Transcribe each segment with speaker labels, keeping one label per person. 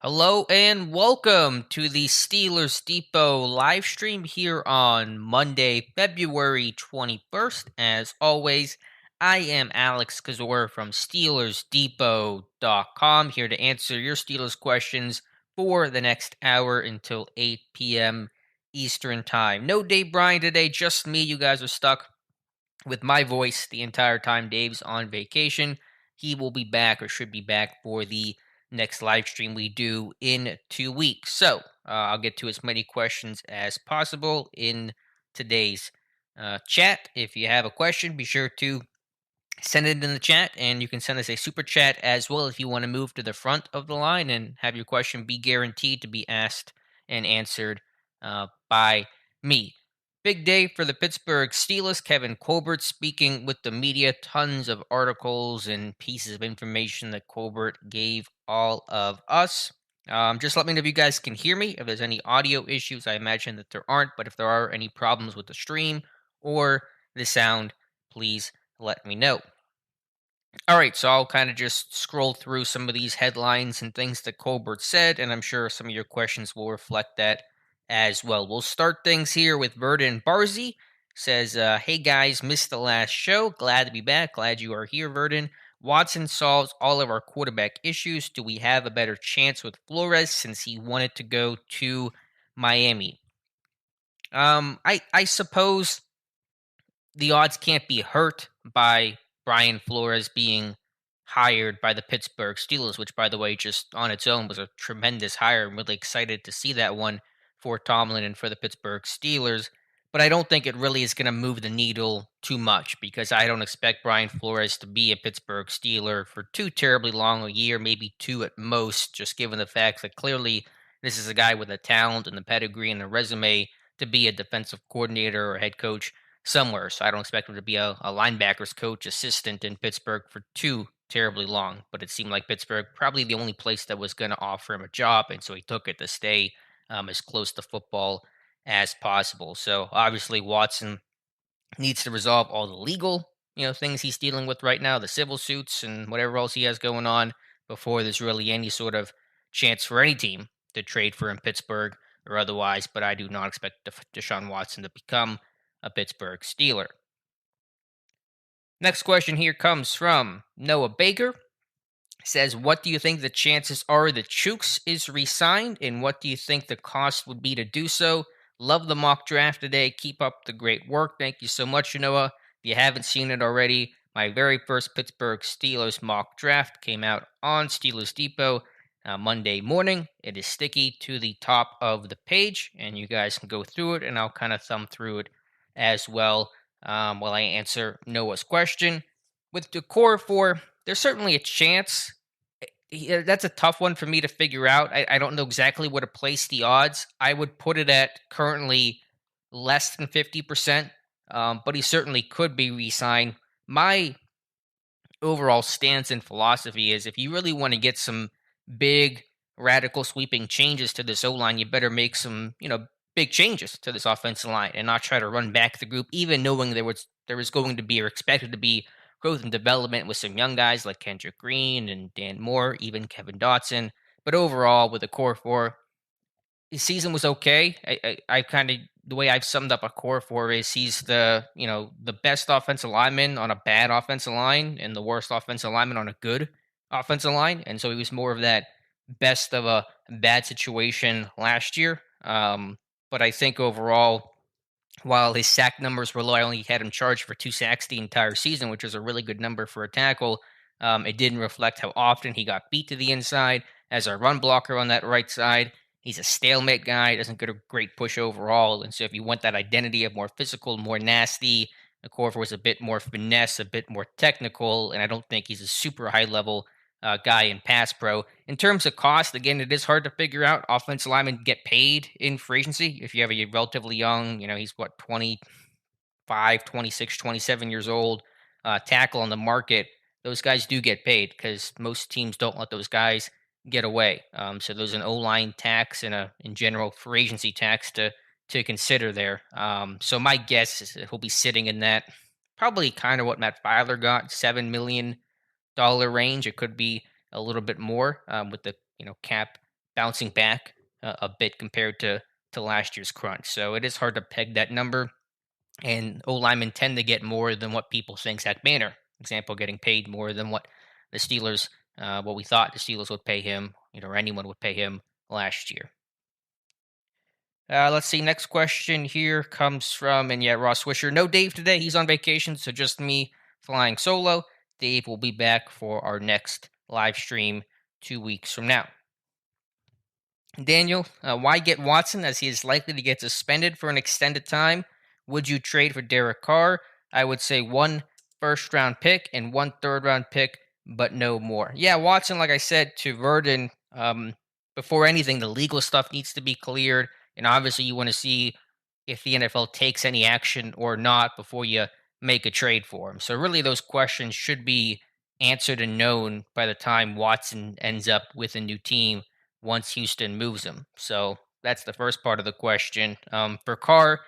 Speaker 1: Hello and welcome to the Steelers Depot live stream here on Monday, February 21st. As always, I am Alex Kazor from SteelersDepot.com here to answer your Steelers questions for the next hour until 8 p.m. Eastern Time. No Dave Bryan today, just me. You guys are stuck with my voice the entire time Dave's on vacation. He will be back or should be back for the next live stream we do in 2 weeks. So I'll get to as many questions as possible in today's chat. If you have a question, be sure to send it in the chat, and you can send us a super chat as well if you want to move to the front of the line and have your question be guaranteed to be asked and answered by me. Big day for the Pittsburgh Steelers. Kevin Colbert speaking with the media. Tons of articles and pieces of information that Colbert gave all of us. Just let me know if you guys can hear me. If there's any audio issues, I imagine that there aren't, but if there are any problems with the stream or the sound, please let me know. All right, so I'll kind of just scroll through some of these headlines and things that Colbert said, and I'm sure some of your questions will reflect that as well. We'll start things here with Verdon Barzy. Says, hey guys, missed the last show. Glad to be back. Glad you are here, Verdon. Watson solves all of our quarterback issues. Do we have a better chance with Flores since he wanted to go to Miami? I suppose the odds can't be hurt by Brian Flores being hired by the Pittsburgh Steelers, which, by the way, just on its own was a tremendous hire. I'm really excited to see that one for Tomlin and for the Pittsburgh Steelers. But I don't think it really is going to move the needle too much because I don't expect Brian Flores to be a Pittsburgh Steeler for too terribly long a year, maybe two at most, just given the fact that clearly this is a guy with the talent and the pedigree and the resume to be a defensive coordinator or head coach somewhere. So I don't expect him to be a linebackers coach assistant in Pittsburgh for too terribly long. But it seemed like Pittsburgh probably the only place that was going to offer him a job, and so he took it to stay as close to football as possible. So obviously Watson needs to resolve all the legal things he's dealing with right now, the civil suits and whatever else he has going on before there's really any sort of chance for any team to trade for him, Pittsburgh or otherwise. But I do not expect Deshaun Watson to become a Pittsburgh Steeler. Next question here comes from Noah Baker. Says, what do you think the chances are that Chooks is re-signed, and what do you think the cost would be to do so? Love the mock draft today. Keep up the great work. Thank you so much, Noah. If you haven't seen it already, my very first Pittsburgh Steelers mock draft came out on Steelers Depot Monday morning. It is sticky to the top of the page, and you guys can go through it, and I'll kind of thumb through it as well while I answer Noah's question. With the core four, there's certainly a chance. Yeah, that's a tough one for me to figure out. I don't know exactly where to place the odds. I would put it at currently less than 50%, but he certainly could be re signed. My overall stance and philosophy is if you really want to get some big, radical, sweeping changes to this O line, you better make some, big changes to this offensive line and not try to run back the group, even knowing there was going to be or expected to be growth and development with some young guys like Kendrick Green and Dan Moore, even Kevin Dotson. But overall, with the core four, his season was okay. I kind of the way I've summed up a core four is he's the best offensive lineman on a bad offensive line and the worst offensive lineman on a good offensive line, and so he was more of that best of a bad situation last year. But I think overall, while his sack numbers were low, I only had him charged for 2 sacks the entire season, which is a really good number for a tackle. It didn't reflect how often he got beat to the inside as a run blocker on that right side. He's a stalemate guy, doesn't get a great push overall. And so if you want that identity of more physical, more nasty, Corver was a bit more finesse, a bit more technical, and I don't think he's a super high level guy in pass pro. In terms of cost, again, it is hard to figure out. Offensive linemen get paid in free agency. If you have a relatively young, he's what, 25, 26, 27 years old, tackle on the market, those guys do get paid because most teams don't let those guys get away. So there's an O-line tax and in general free agency tax to consider there. So my guess is that he'll be sitting in that probably kind of what Matt Filer got, $7 million range. It could be a little bit more with the cap bouncing back a bit compared to last year's crunch. So it is hard to peg that number. And O linemen tend to get more than what people think. Zach Banner, example, getting paid more than what the Steelers, what we thought the Steelers would pay him, or anyone would pay him last year. Let's see. Next question here comes from, and yeah, Ross Swisher. No Dave today. He's on vacation, so just me flying solo. Dave will be back for our next live stream 2 weeks from now. Daniel, why get Watson as he is likely to get suspended for an extended time? Would you trade for Derek Carr? I would say 1 first-round pick and 1 third-round pick, but no more. Yeah, Watson, like I said to Verdon, before anything, the legal stuff needs to be cleared. And obviously, you want to see if the NFL takes any action or not before you make a trade for him. So, really, those questions should be answered and known by the time Watson ends up with a new team once Houston moves him. So that's the first part of the question. For Carr,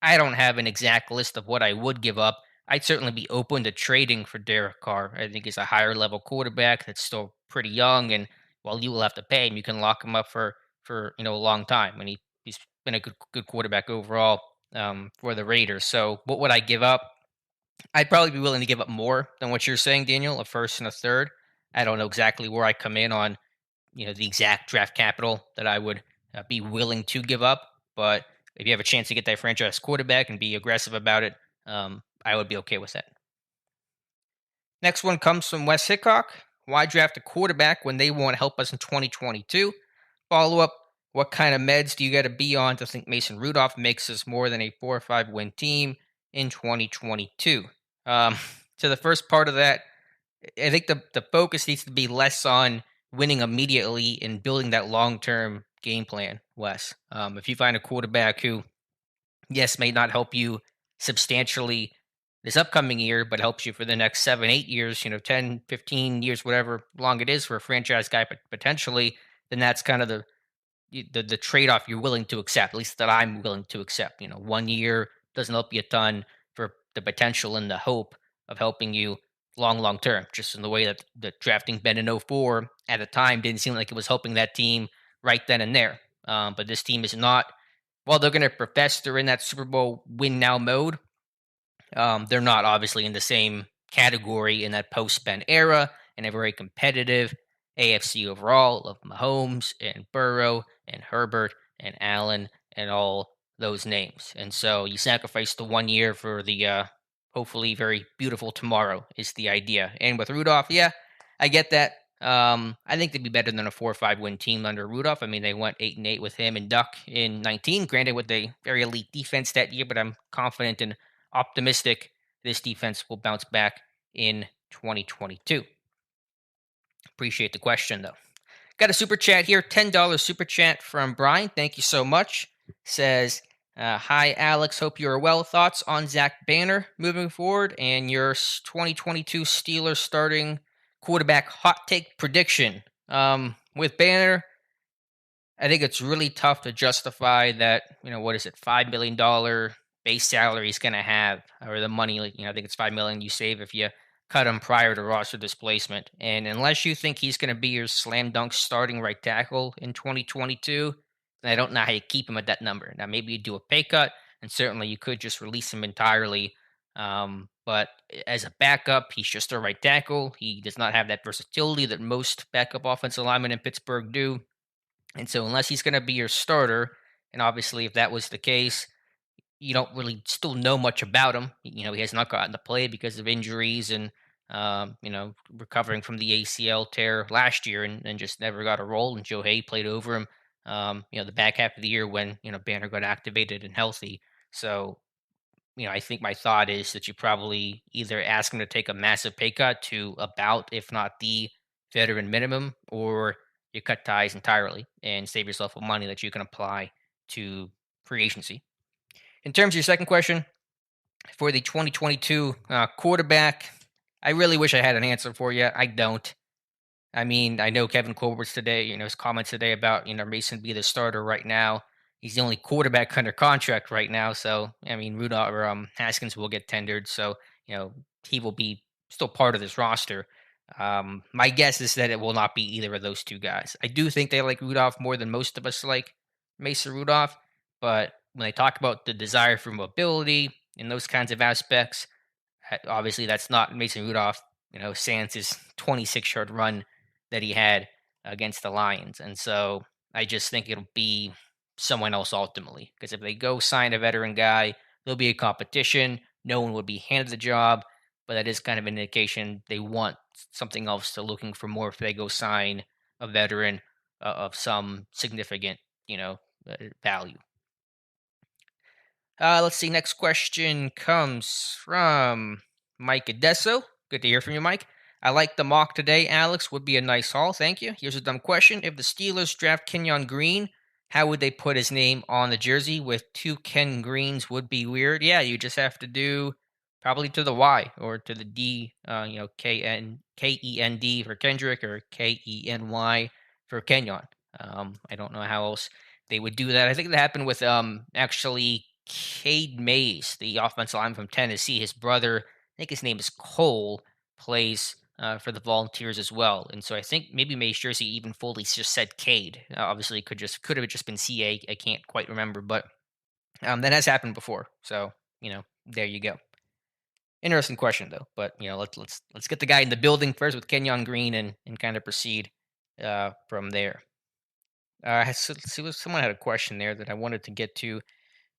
Speaker 1: I don't have an exact list of what I would give up. I'd certainly be open to trading for Derek Carr. I think he's a higher level quarterback that's still pretty young, and while you will have to pay him, you can lock him up for a long time. And he's been a good quarterback overall for the Raiders. So what would I give up? I'd probably be willing to give up more than what you're saying, Daniel, a first and a third. I don't know exactly where I come in on the exact draft capital that I would be willing to give up. But if you have a chance to get that franchise quarterback and be aggressive about it, I would be okay with that. Next one comes from Wes Hickok. Why draft a quarterback when they won't help us in 2022? Follow up. What kind of meds do you got to be on to think Mason Rudolph makes us more than a 4 or 5 win team in 2022? To the first part of that, I think the focus needs to be less on winning immediately and building that long term game plan, Wes. If you find a quarterback who, yes, may not help you substantially this upcoming year, but helps you for the next 7, 8 years, 10, 15 years, whatever long it is for a franchise guy, but potentially, then that's kind of the trade off you're willing to accept, at least that I'm willing to accept. 1 year doesn't help you a ton for the potential and the hope of helping you long term. Just in the way that the drafting Ben in '04 at the time didn't seem like it was helping that team right then and there. But this team is not. While they're going to profess they're in that Super Bowl win now mode, they're not obviously in the same category in that post Ben era and a very competitive AFC overall of Mahomes and Burrow and Herbert and Allen and all those names. And so you sacrifice the 1 year for the hopefully very beautiful tomorrow is the idea. And with Rudolph, yeah, I get that. I think they'd be better than a 4 or 5 win team under Rudolph. I mean, they went 8-8 with him and Duck in 19. Granted, with a very elite defense that year, but I'm confident and optimistic this defense will bounce back in 2022. Appreciate the question, though. Got a super chat here, $10 super chat from Brian. Thank you so much. Says, hi, Alex. Hope you are well. Thoughts on Zach Banner moving forward and your 2022 Steelers starting quarterback hot take prediction. With Banner, I think it's really tough to justify that, what is it, $5 million base salary he's going to have, or the money, I think it's $5 million you save if you cut him prior to roster displacement. And unless you think he's going to be your slam dunk starting right tackle in 2022, then I don't know how you keep him at that number. Now, maybe you do a pay cut, and certainly you could just release him entirely. But as a backup, he's just a right tackle. He does not have that versatility that most backup offensive linemen in Pittsburgh do. And so, unless he's going to be your starter, and obviously, if that was the case, you don't really still know much about him. He has not gotten to play because of injuries and, recovering from the ACL tear last year and just never got a role. And Joe Hay played over him, the back half of the year when, Banner got activated and healthy. So, I think my thought is that you probably either ask him to take a massive pay cut to about, if not the veteran minimum, or you cut ties entirely and save yourself money that you can apply to free agency. In terms of your second question, for the 2022 quarterback, I really wish I had an answer for you. I don't. I mean, I know Kevin Colbert's today, his comments today about, Mason be the starter right now. He's the only quarterback under contract right now. So, I mean, Rudolph or Haskins will get tendered. So, he will be still part of this roster. My guess is that it will not be either of those two guys. I do think they like Rudolph more than most of us like Mason Rudolph, but when they talk about the desire for mobility and those kinds of aspects, obviously that's not Mason Rudolph, sans his 26-yard run that he had against the Lions. And so I just think it'll be someone else ultimately. Because if they go sign a veteran guy, there'll be a competition. No one would be handed the job, but that is kind of an indication they want something else. They're looking for more if they go sign a veteran of some significant, value. Let's see. Next question comes from Mike Adesso. Good to hear from you, Mike. I like the mock today, Alex. Would be a nice haul. Thank you. Here's a dumb question. If the Steelers draft Kenyon Green, how would they put his name on the jersey? With two Ken Greens would be weird. Yeah, you just have to do probably to the Y or to the D, Kend for Kendrick or Keny for Kenyon. I don't know how else they would do that. I think that happened with actually Cade Mays, the offensive lineman from Tennessee. His brother, I think his name is Cole, plays for the Volunteers as well. And so I think maybe Mays jersey even fully just said Cade. Obviously, it could have just been CA. I can't quite remember, but that has happened before. So there you go. Interesting question though. But let's get the guy in the building first with Kenyon Green and kind of proceed from there. Someone had a question there that I wanted to get to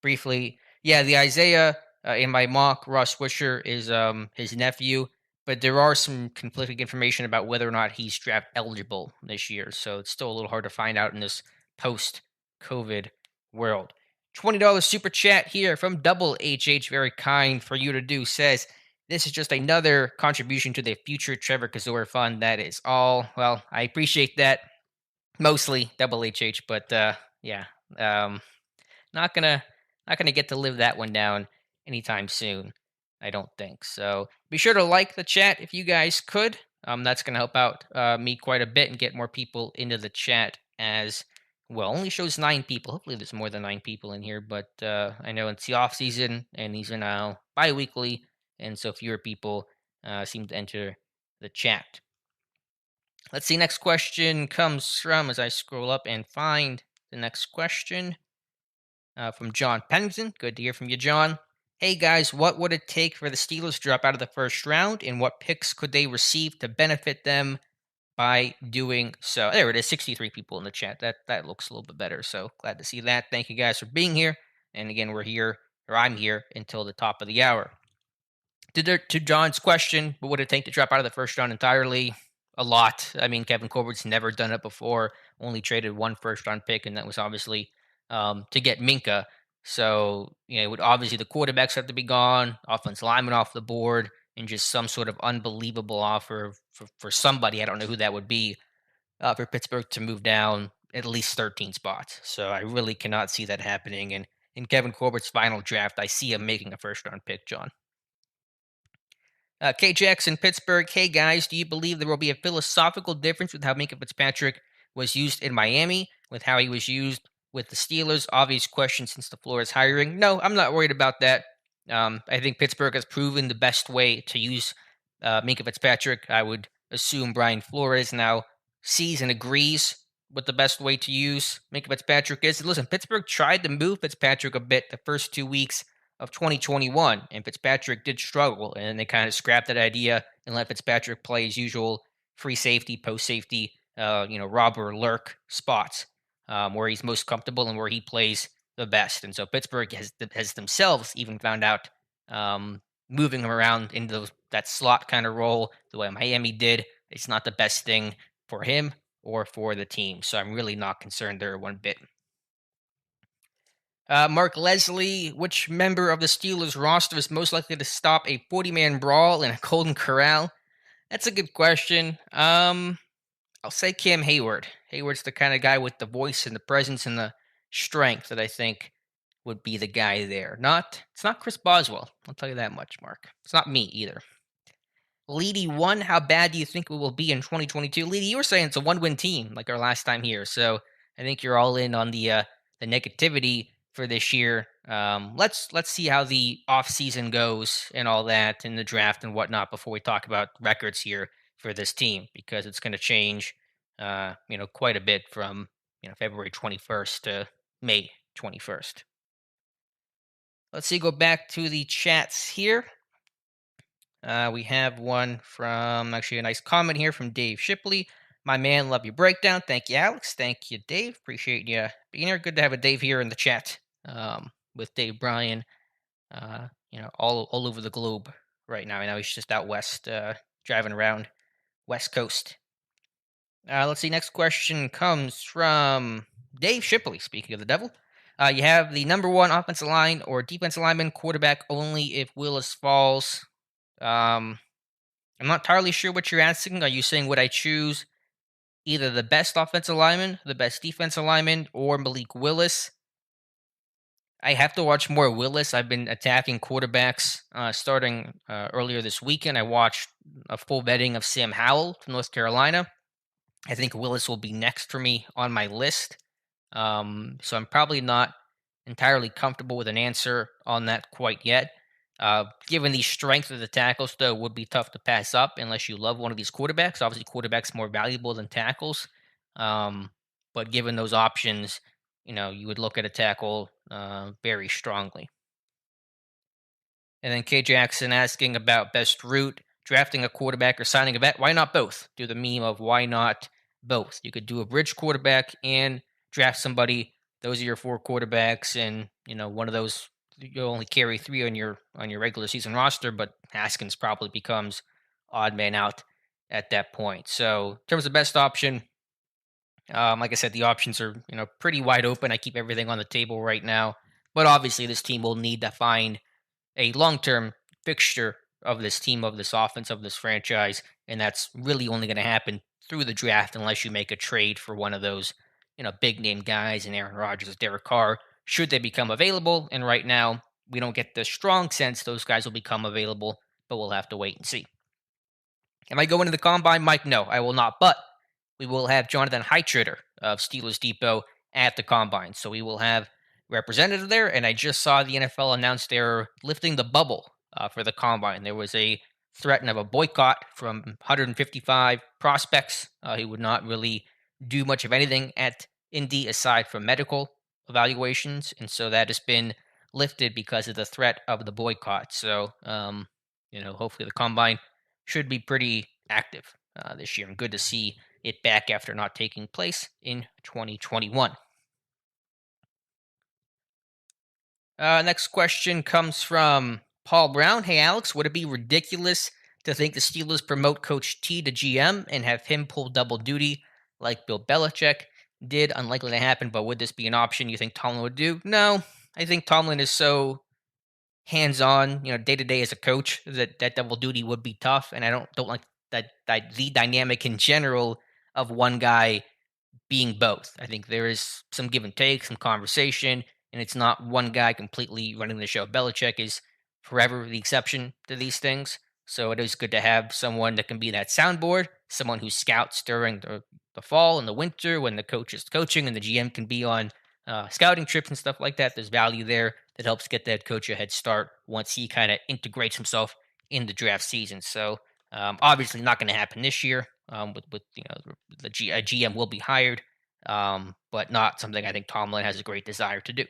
Speaker 1: briefly. Yeah, the Isaiah in my mock, Ross Swisher is his nephew, but there are some conflicting information about whether or not he's draft eligible this year. So it's still a little hard to find out in this post-COVID world. $20 super chat here from Double HH, very kind for you to do, says, this is just another contribution to the future Trevor Kazor fund. That is all. Well, I appreciate that. Mostly Double HH, but yeah. Not gonna get to live that one down anytime soon. I don't think so. Be sure to like the chat if you guys could. That's gonna help out me quite a bit and get more people into the chat as well. Only shows 9 people. Hopefully, there's more than 9 people in here, but I know it's the off season and these are now bi-weekly, and so fewer people seem to enter the chat. Let's see. Next question comes from, as I scroll up and find the next question. From John Pennington. Good to hear from you, John. Hey guys, what would it take for the Steelers to drop out of the first round, and what picks could they receive to benefit them by doing so? There it is, 63 people in the chat. That looks a little bit better. So glad to see that. Thank you guys for being here. And again, I'm here until the top of the hour. To John's question, what would it take to drop out of the first round entirely? A lot. I mean, Kevin Colbert's never done it before. Only traded one first round pick, and that was obviously to get Minka. So, would obviously the quarterbacks have to be gone, offensive lineman off the board, and just some sort of unbelievable offer for somebody. I don't know who that would be for Pittsburgh to move down at least 13 spots. So I really cannot see that happening. And in Kevin Colbert's final draft, I see him making a first round pick, John. K. Jackson, Pittsburgh. Hey guys, do you believe there will be a philosophical difference with how Minka Fitzpatrick was used in Miami with how he was used with the Steelers? Obvious question since the Flores hiring. No, I'm not worried about that. I think Pittsburgh has proven the best way to use Minka Fitzpatrick. I would assume Brian Flores now sees and agrees what the best way to use Minka Fitzpatrick is. Listen, Pittsburgh tried to move Fitzpatrick a bit the first 2 weeks of 2021, and Fitzpatrick did struggle, and they kind of scrapped that idea and let Fitzpatrick play his usual free safety, post safety, robber lurk spots where he's most comfortable and where he plays the best. And so Pittsburgh has themselves even found out moving him around into that slot kind of role the way Miami did. It's not the best thing for him or for the team. So I'm really not concerned there one bit. Mark Leslie, which member of the Steelers roster is most likely to stop a 40-man brawl in a Golden Corral? That's a good question. I'll say Cam Hayward. Hayward's the kind of guy with the voice and the presence and the strength that I think would be the guy there. It's not Chris Boswell. I'll tell you that much, Mark. It's not me either. Leedy 1, how bad do you think it will be in 2022? Leedy, you were saying it's a 1-win team like our last time here. So I think you're all in on the negativity for this year. Let's see how the offseason goes and all that and the draft and whatnot before we talk about records here for this team because it's going to change, quite a bit from February 21st to May 21st. Let's see. Go back to the chats here. We have one from actually a nice comment here from Dave Shipley. My man, love your breakdown. Thank you, Alex. Thank you, Dave. Appreciate you being here. Good to have a Dave here in the chat with Dave Bryan. All over the globe right now. I know he's just out west, driving around West Coast. Let's see. Next question comes from Dave Shipley. Speaking of the devil, you have the number one offensive line or defensive lineman, quarterback only if Willis falls. I'm not entirely sure what you're asking. Are you saying would I choose either the best offensive lineman, the best defensive lineman, or Malik Willis? I have to watch more Willis. I've been attacking quarterbacks starting earlier this weekend. I watched a full vetting of Sam Howell from North Carolina. I think Willis will be next for me on my list. So I'm probably not entirely comfortable with an answer on that quite yet. Given the strength of the tackles, though, would be tough to pass up unless you love one of these quarterbacks. Obviously, quarterbacks more valuable than tackles. But given those options, you would look at a tackle very strongly. And then K Jackson asking about best route, drafting a quarterback or signing a vet. Why not both? Do the meme of why not both? You could do a bridge quarterback and draft somebody. Those are your four quarterbacks, and one of those you only carry three on your regular season roster. But Haskins probably becomes odd man out at that point. So in terms of best option, like I said, the options are pretty wide open. I keep everything on the table right now, but obviously this team will need to find a long-term fixture of this team, of this offense, of this franchise, and that's really only going to happen through the draft unless you make a trade for one of those big name guys in Aaron Rodgers, Derek Carr, should they become available. And right now we don't get the strong sense those guys will become available, but we'll have to wait and see. Am I going to the combine, Mike? No, I will not. But we will have Jonathan Heitritter of Steelers Depot at the combine. So we will have representative there. And I just saw the NFL announce they're lifting the bubble for the combine. There was a threat of a boycott from 155 prospects who would not really do much of anything at Indy aside from medical evaluations. And so that has been lifted because of the threat of the boycott. So, hopefully the combine should be pretty active this year, and good to see it back after not taking place in 2021. Next question comes from Paul Brown. Hey, Alex, would it be ridiculous to think the Steelers promote Coach T to GM and have him pull double duty like Bill Belichick did? Unlikely to happen, but would this be an option you think Tomlin would do? No, I think Tomlin is so hands-on, day to day as a coach that double duty would be tough, and I don't like that the dynamic in general of one guy being both. I think there is some give and take, some conversation, and it's not one guy completely running the show. Belichick is forever the exception to these things. So it is good to have someone that can be that soundboard, someone who scouts during the fall and the winter when the coach is coaching and the GM can be on scouting trips and stuff like that. There's value there that helps get that coach a head start once he kind of integrates himself in the draft season. So obviously not going to happen this year. With a GM will be hired, but not something I think Tomlin has a great desire to do.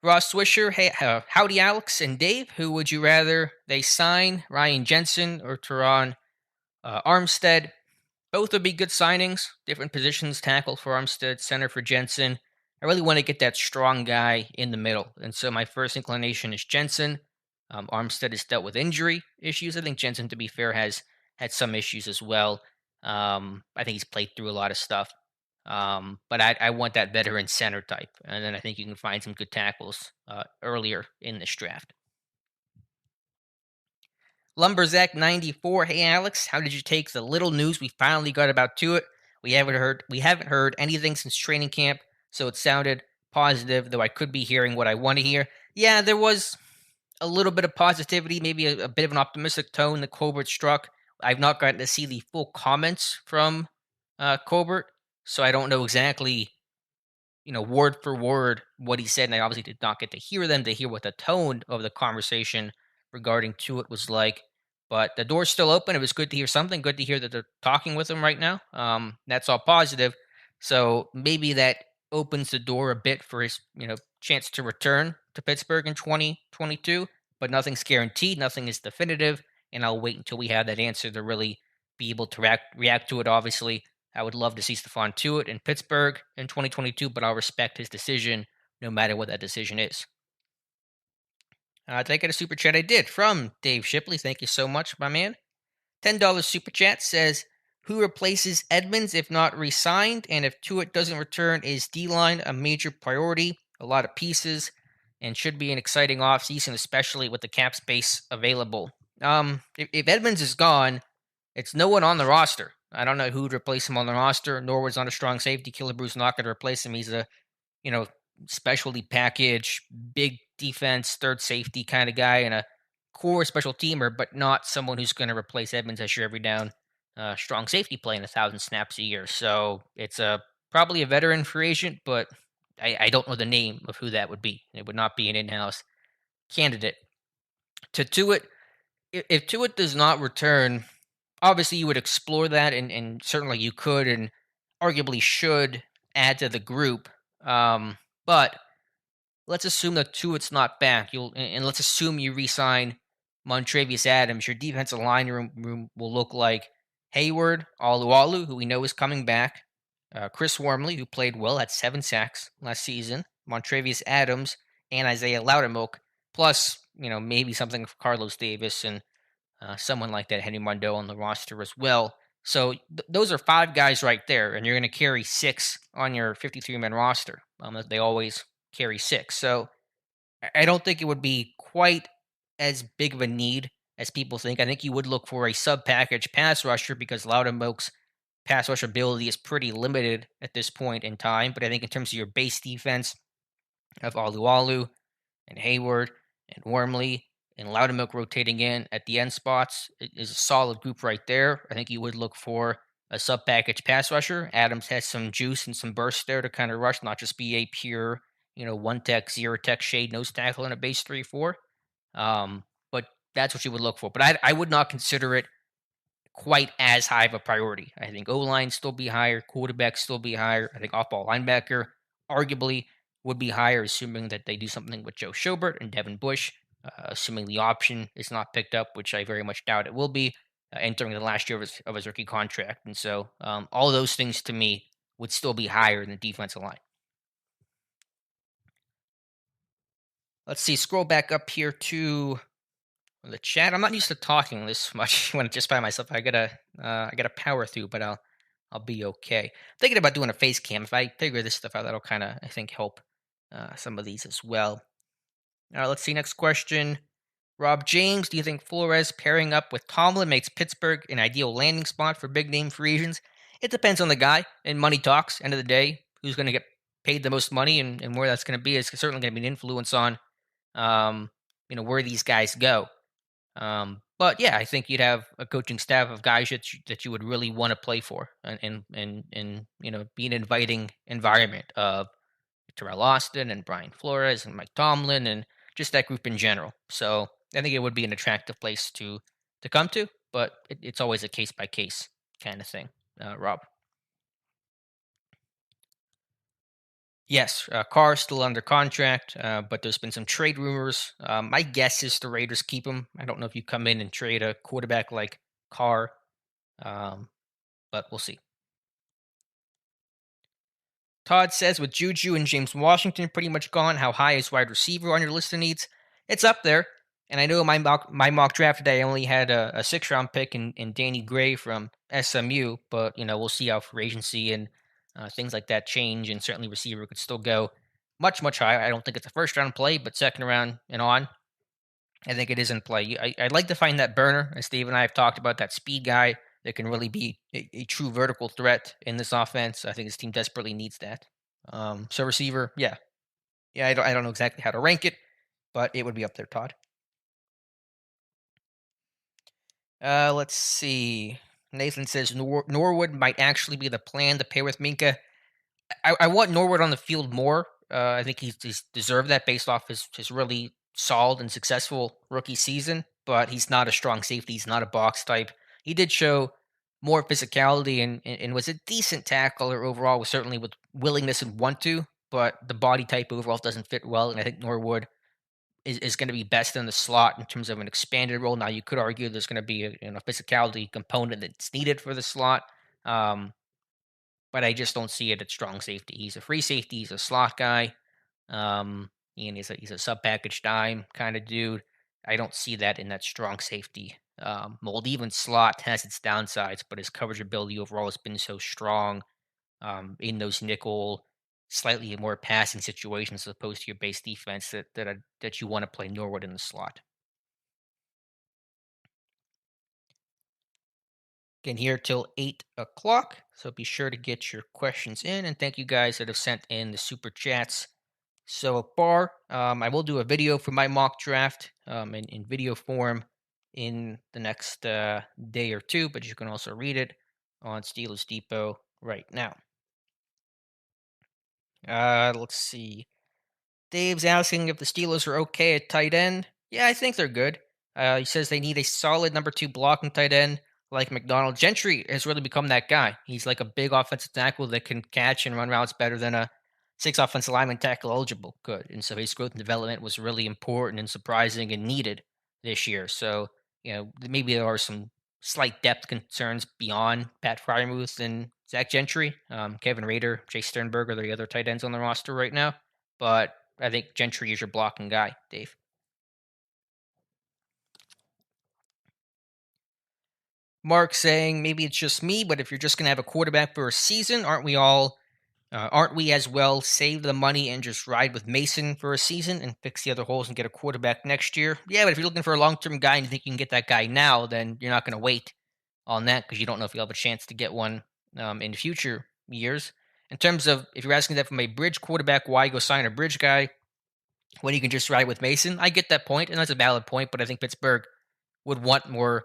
Speaker 1: Ross Swisher, hey, howdy, Alex and Dave. Who would you rather they sign, Ryan Jensen or Teron Armstead? Both would be good signings. Different positions: tackle for Armstead, center for Jensen. I really want to get that strong guy in the middle, and so my first inclination is Jensen. Armstead has dealt with injury issues. I think Jensen, to be fair, has had some issues as well. I think he's played through a lot of stuff. But I want that veteran center type. And then I think you can find some good tackles earlier in this draft. Lumberzack94, hey Alex, how did you take the little news we finally got about Tuitt? We haven't heard anything since training camp, so it sounded positive, though I could be hearing what I want to hear. Yeah, there was a little bit of positivity, maybe a bit of an optimistic tone that Colbert struck. I've not gotten to see the full comments from Colbert, so I don't know exactly, word for word what he said, and I obviously did not get to hear them, to hear what the tone of the conversation regarding Tuitt was like. But the door's still open. It was good to hear something. Good to hear that they're talking with him right now. That's all positive. So maybe that opens the door a bit for his, chance to return to Pittsburgh in 2022. But nothing's guaranteed. Nothing is definitive. And I'll wait until we have that answer to really be able to react to it. Obviously, I would love to see Stephon Tuitt in Pittsburgh in 2022, but I'll respect his decision no matter what that decision is. Did I get a super chat? I did from Dave Shipley. Thank you so much, my man. $10 super chat says, who replaces Edmonds if not re-signed? And if Tuitt doesn't return, is D-line a major priority? A lot of pieces and should be an exciting offseason, especially with the cap space available. If Edmonds is gone, it's no one on the roster. I don't know who would replace him on the roster. Norwood's not a strong safety. Killebrew's not going to replace him. He's a, specialty package, big defense, third safety kind of guy, and a core special teamer, but not someone who's going to replace Edmonds as your every down strong safety playing 1,000 snaps a year. So it's probably a veteran free agent, but I don't know the name of who that would be. It would not be an in-house candidate. To Tuitt, if Tuitt does not return, obviously you would explore that, and certainly you could and arguably should add to the group. But let's assume that Tuitt's not back. And let's assume you re-sign Montravius Adams. Your defensive line room will look like Hayward, Alualu, who we know is coming back, Chris Wormley, who played well, had 7 sacks last season, Montravius Adams, and Isaiah Loudermilk, plus maybe something for Carlos Davis and someone like that, Henry Mondo on the roster as well. So those are 5 guys right there, and you're going to carry 6 on your 53-man roster. They always carry 6. So I don't think it would be quite as big of a need as people think. I think you would look for a sub-package pass rusher because Loudermilk's pass rush ability is pretty limited at this point in time. But I think in terms of your base defense of Alualu and Hayward and Wormley and Loudermilk rotating in at the end spots is a solid group right there. I think you would look for a sub-package pass rusher. Adams has some juice and some burst there to kind of rush, not just be a pure, one tech, zero tech shade nose tackle in a base 3-4. But that's what you would look for. But I would not consider it quite as high of a priority. I think O-line still be higher, quarterback still be higher. I think off-ball linebacker arguably would be higher, assuming that they do something with Joe Schobert and Devin Bush, assuming the option is not picked up, which I very much doubt it will be, entering the last year of his rookie contract. And so all those things to me would still be higher than the defensive line. Let's see, scroll back up here to the chat. I'm not used to talking this much when it's just by myself. I gotta power through, but I'll be okay. Thinking about doing a face cam. If I figure this stuff out, that'll kind of, I think, help some of these as well. Let's see. Next question. Rob James, do you think Flores pairing up with Tomlin makes Pittsburgh an ideal landing spot for big name free agents? It depends on the guy, and money talks. End of the day, who's going to get paid the most money and where that's going to be is certainly going to be an influence on, where these guys go. But yeah, I think you'd have a coaching staff of guys that you would really want to play for, and be an inviting environment of Terrell Austin and Brian Flores and Mike Tomlin and just that group in general. So I think it would be an attractive place to come to, but it's always a case by case kind of thing. Rob. Yes, Carr's still under contract, but there's been some trade rumors. My guess is the Raiders keep him. I don't know if you come in and trade a quarterback like Carr, but we'll see. Todd says, with Juju and James Washington pretty much gone, how high is wide receiver on your list of needs? It's up there. And I know in my mock draft today, I only had a 6th-round pick in Danny Gray from SMU, but, we'll see how free agency and things like that change, and certainly receiver could still go much, much higher. I don't think it's a first-round play, but second round and on, I think it is in play. I'd like to find that burner, as Steve and I have talked about, that speed guy that can really be a true vertical threat in this offense. I think his team desperately needs that. So receiver, yeah. I don't know exactly how to rank it, but it would be up there, Todd. Let's see. Nathan says Norwood might actually be the plan to pair with Minka. I want Norwood on the field more. I think he's deserved that based off his really solid and successful rookie season. but he's not a strong safety. He's not a box type. He did show more physicality and was a decent tackler overall, was certainly with willingness and want to, but the body type overall doesn't fit well. And I think Norwood is going to be best in the slot in terms of an expanded role. Now, you could argue there's going to be a physicality component that's needed for the slot, um, but I just don't see it at strong safety. He's a free safety. He's a slot guy. Um, and he's a sub package dime kind of dude. I don't see that in that strong safety mold. Even slot has its downsides, but his coverage ability overall has been so strong in those nickel, slightly more passing situations as opposed to your base defense that you want to play Norwood in the slot. Again, here till 8 o'clock, so be sure to get your questions in, and thank you guys that have sent in the super chats so far. I will do a video for my mock draft in video form in the next day or two, but you can also read it on Steelers Depot right now. Let's see. Dave's asking if the Steelers are okay at tight end. Yeah, I think they're good. He says they need a solid number 2 blocking tight end like McDonald. Gentry has really become that guy. He's like a big offensive tackle that can catch and run routes better than a 6 offensive lineman tackle eligible could. And so his growth and development was really important and surprising and needed this year. So, maybe there are some slight depth concerns beyond Pat Fryermuth and Zach Gentry. Kevin Rader, Jay Sternberg are the other tight ends on the roster right now. But I think Gentry is your blocking guy, Dave. Mark saying maybe it's just me, but if you're just going to have a quarterback for a season, aren't we as well save the money and just ride with Mason for a season and fix the other holes and get a quarterback next year? Yeah, but if you're looking for a long-term guy and you think you can get that guy now, then you're not going to wait on that because you don't know if you'll have a chance to get one in future years. In terms of if you're asking that from a bridge quarterback, why go sign a bridge guy when you can just ride with Mason? I get that point, and that's a valid point, but I think Pittsburgh would want more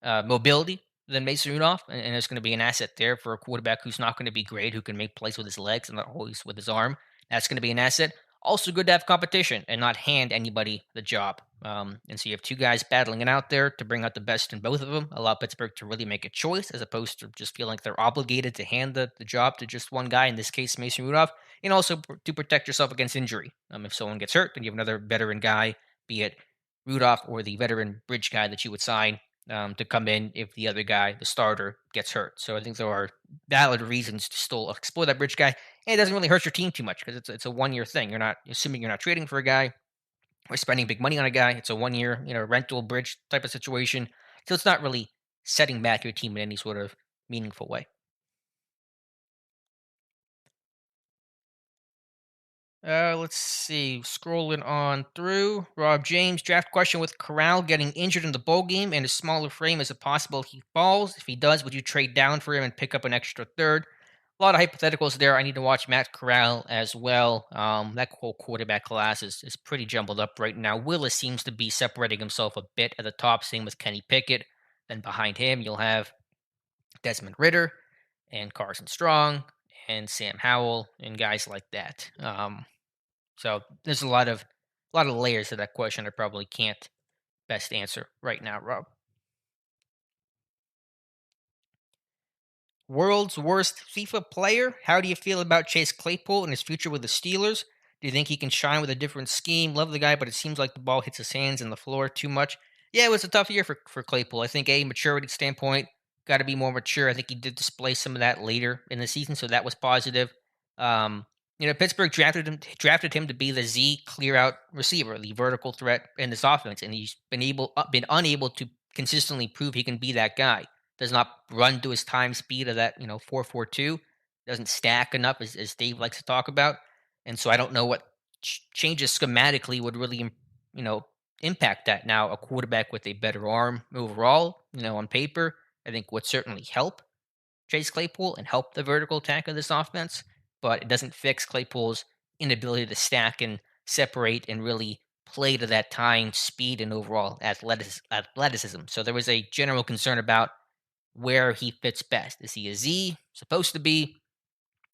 Speaker 1: mobility than Mason Rudolph, and there's going to be an asset there for a quarterback who's not going to be great, who can make plays with his legs and not always with his arm. That's going to be an asset. Also, good to have competition and not hand anybody the job. And so you have two guys battling it out there to bring out the best in both of them, allow Pittsburgh to really make a choice as opposed to just feeling like they're obligated to hand the job to just one guy, in this case, Mason Rudolph, and also to protect yourself against injury. If someone gets hurt, then you have another veteran guy, be it Rudolph or the veteran bridge guy that you would sign to come in if the other guy, the starter, gets hurt. So I think there are valid reasons to still explore that bridge guy, and it doesn't really hurt your team too much because it's a 1 year thing. You're not assuming you're not trading for a guy or spending big money on a guy. It's a 1 year rental bridge type of situation, so it's not really setting back your team in any sort of meaningful way. Let's see. Scrolling on through. Rob James, draft question: with Corral getting injured in the bowl game and his smaller frame, is it possible he falls? If he does, would you trade down for him and pick up an extra third? A lot of hypotheticals there. I need to watch Matt Corral as well. That whole quarterback class is pretty jumbled up right now. Willis seems to be separating himself a bit at the top, same with Kenny Pickett. Then behind him, you'll have Desmond Ritter and Carson Strong and Sam Howell and guys like that. So there's a lot of layers to that question I probably can't best answer right now, Rob. World's worst FIFA player? How do you feel about Chase Claypool and his future with the Steelers? Do you think he can shine with a different scheme? Love the guy, but it seems like the ball hits his hands and the floor too much. Yeah, it was a tough year for Claypool. I think maturity standpoint, got to be more mature. I think he did display some of that later in the season, so that was positive. Pittsburgh drafted him to be the Z clear out receiver, the vertical threat in this offense, and he's been unable to consistently prove he can be that guy. Does not run to his time speed of that 4.42. Doesn't stack enough as Dave likes to talk about, and so I don't know what changes schematically would really impact that. Now, a quarterback with a better arm overall, on paper, I think would certainly help Chase Claypool and help the vertical attack of this offense, but it doesn't fix Claypool's inability to stack and separate and really play to that time, speed, and overall athleticism. So there was a general concern about where he fits best. Is he a Z? Supposed to be?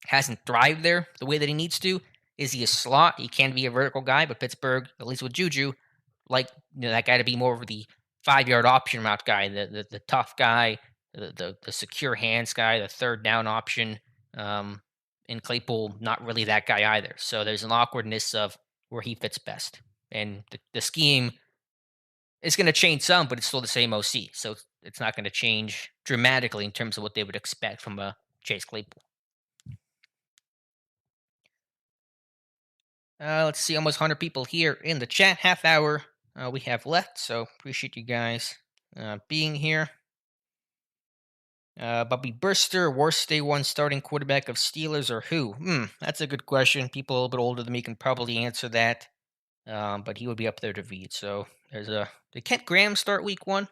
Speaker 1: Hasn't thrived there the way that he needs to. Is he a slot? He can be a vertical guy, but Pittsburgh, at least with Juju, like that guy to be more of the 5-yard option route guy, the tough guy, the secure hands guy, the third down option. Um, and Claypool, not really that guy either. So there's an awkwardness of where he fits best. And the scheme is going to change some, but it's still the same OC. So it's not going to change dramatically in terms of what they would expect from a Chase Claypool. Let's see, almost 100 people here in the chat. Half hour we have left, so appreciate you guys being here. Bobby Burster, worst day one starting quarterback of Steelers or who? That's a good question. People a little bit older than me can probably answer that. But he would be up there to read. So did Kent Graham start week one?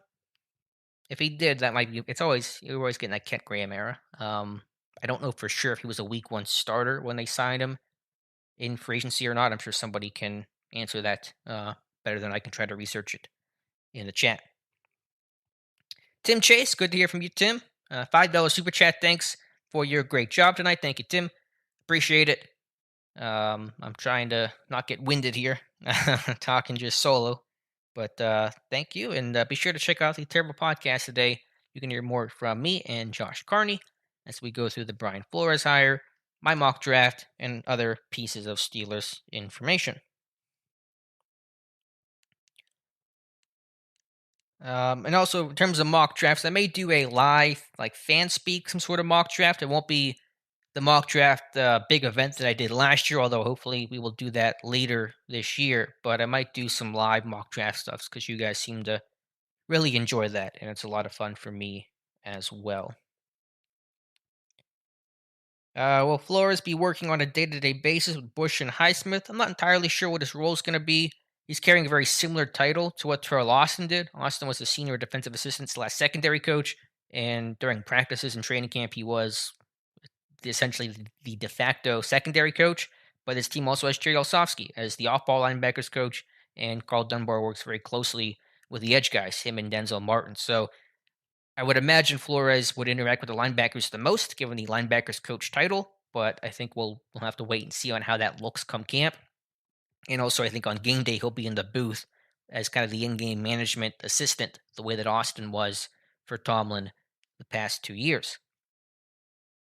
Speaker 1: If he did, that might be. You're always getting that Kent Graham era. I don't know for sure if he was a week one starter when they signed him in free agency or not. I'm sure somebody can answer that better than I can try to research it in the chat. Tim Chase, good to hear from you, Tim. $5 super chat. Thanks for your great job tonight. Thank you, Tim. Appreciate it. I'm trying to not get winded here, talking just solo. But thank you, and be sure to check out the Terrible Podcast today. You can hear more from me and Josh Carney as we go through the Brian Flores hire, my mock draft, and other pieces of Steelers information. And also, in terms of mock drafts, I may do a live, like fan speak, some sort of mock draft. It won't be the mock draft big event that I did last year, although hopefully we will do that later this year. But I might do some live mock draft stuff because you guys seem to really enjoy that, and it's a lot of fun for me as well. Will Flores be working on a day-to-day basis with Bush and Highsmith? I'm not entirely sure what his role is going to be. He's carrying a very similar title to what Terrell Austin did. Austin was the senior defensive assistant / secondary coach, and during practices and training camp, he was essentially the de facto secondary coach. But his team also has Jerry Olsofsky as the off-ball linebackers coach, and Carl Dunbar works very closely with the edge guys, him and Denzel Martin. So I would imagine Flores would interact with the linebackers the most, given the linebackers coach title. But I think we'll have to wait and see on how that looks come camp. And also, I think on game day he'll be in the booth as kind of the in-game management assistant, the way that Austin was for Tomlin the past 2 years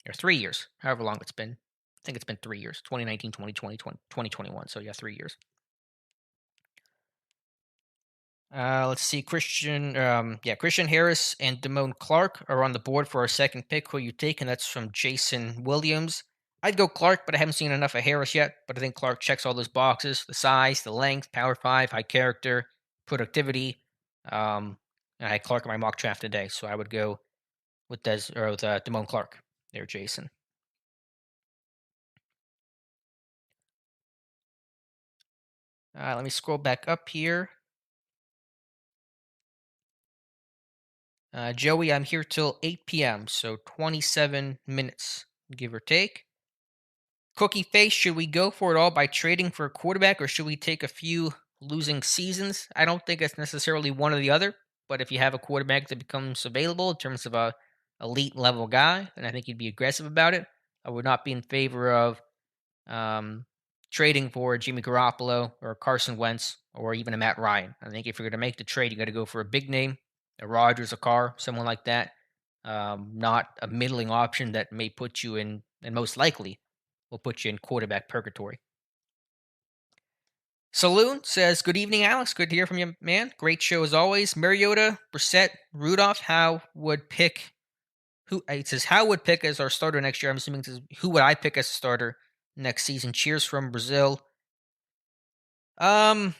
Speaker 1: or 3 years, however long it's been. I think it's been 3 years: 2019, 2020, 2021. So yeah, 3 years. Let's see. Christian Harris and Damone Clark are on the board for our second pick. Who you take? And that's from Jason Williams. I'd go Clark, but I haven't seen enough of Harris yet. But I think Clark checks all those boxes: the size, the length, Power 5, high character, productivity. I had Clark in my mock draft today, so I would go with Damone Clark there, Jason. Let me scroll back up here. Joey, I'm here till 8 p.m., so 27 minutes, give or take. Cookie Face, should we go for it all by trading for a quarterback, or should we take a few losing seasons? I don't think it's necessarily one or the other, but if you have a quarterback that becomes available in terms of a elite level guy, then I think you'd be aggressive about it. I would not be in favor of trading for Jimmy Garoppolo or Carson Wentz or even a Matt Ryan. I think if you're going to make the trade, you got to go for a big name, a Rodgers, a Carr, someone like that. Not a middling option that may put you in, and most likely will put you in quarterback purgatory. Saloon says, "Good evening, Alex. Good to hear from you, man. Great show as always. Mariota, Brissett, Rudolph. It says, how would pick as our starter next year? I'm assuming it says, who would I pick as a starter next season? Cheers from Brazil." None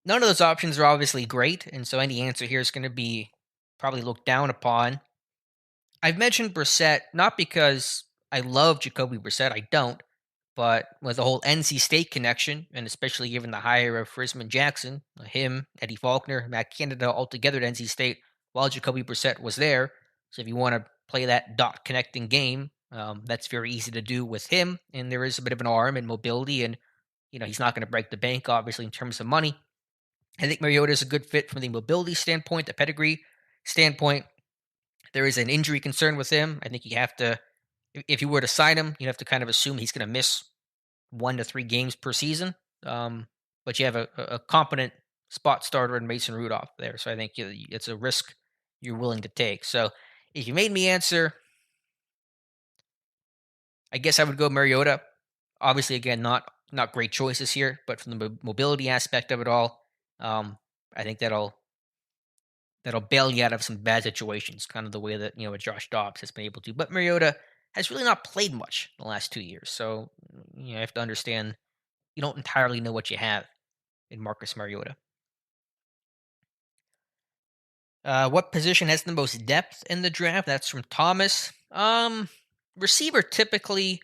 Speaker 1: of those options are obviously great, and so any answer here is going to be probably looked down upon. I've mentioned Brissett not because I love Jacoby Brissett. I don't. But with the whole NC State connection, and especially given the hire of Frisman Jackson, him, Eddie Faulkner, Matt Canada all together at NC State while Jacoby Brissett was there. So if you want to play that dot connecting game, that's very easy to do with him. And there is a bit of an arm and mobility, and he's not going to break the bank, obviously, in terms of money. I think Mariota is a good fit from the mobility standpoint, the pedigree standpoint. There is an injury concern with him. I think you have to, if you were to sign him, you have to kind of assume he's going to miss 1 to 3 games per season. But you have a competent spot starter in Mason Rudolph there. So I think it's a risk you're willing to take. So if you made me answer, I guess I would go Mariota. Obviously, again, not great choices here, but from the mobility aspect of it all, I think that'll bail you out of some bad situations, kind of the way that Josh Dobbs has been able to. But Mariota has really not played much in the last 2 years, so you have to understand you don't entirely know what you have in Marcus Mariota. What position has the most depth in the draft? That's from Thomas. Receiver typically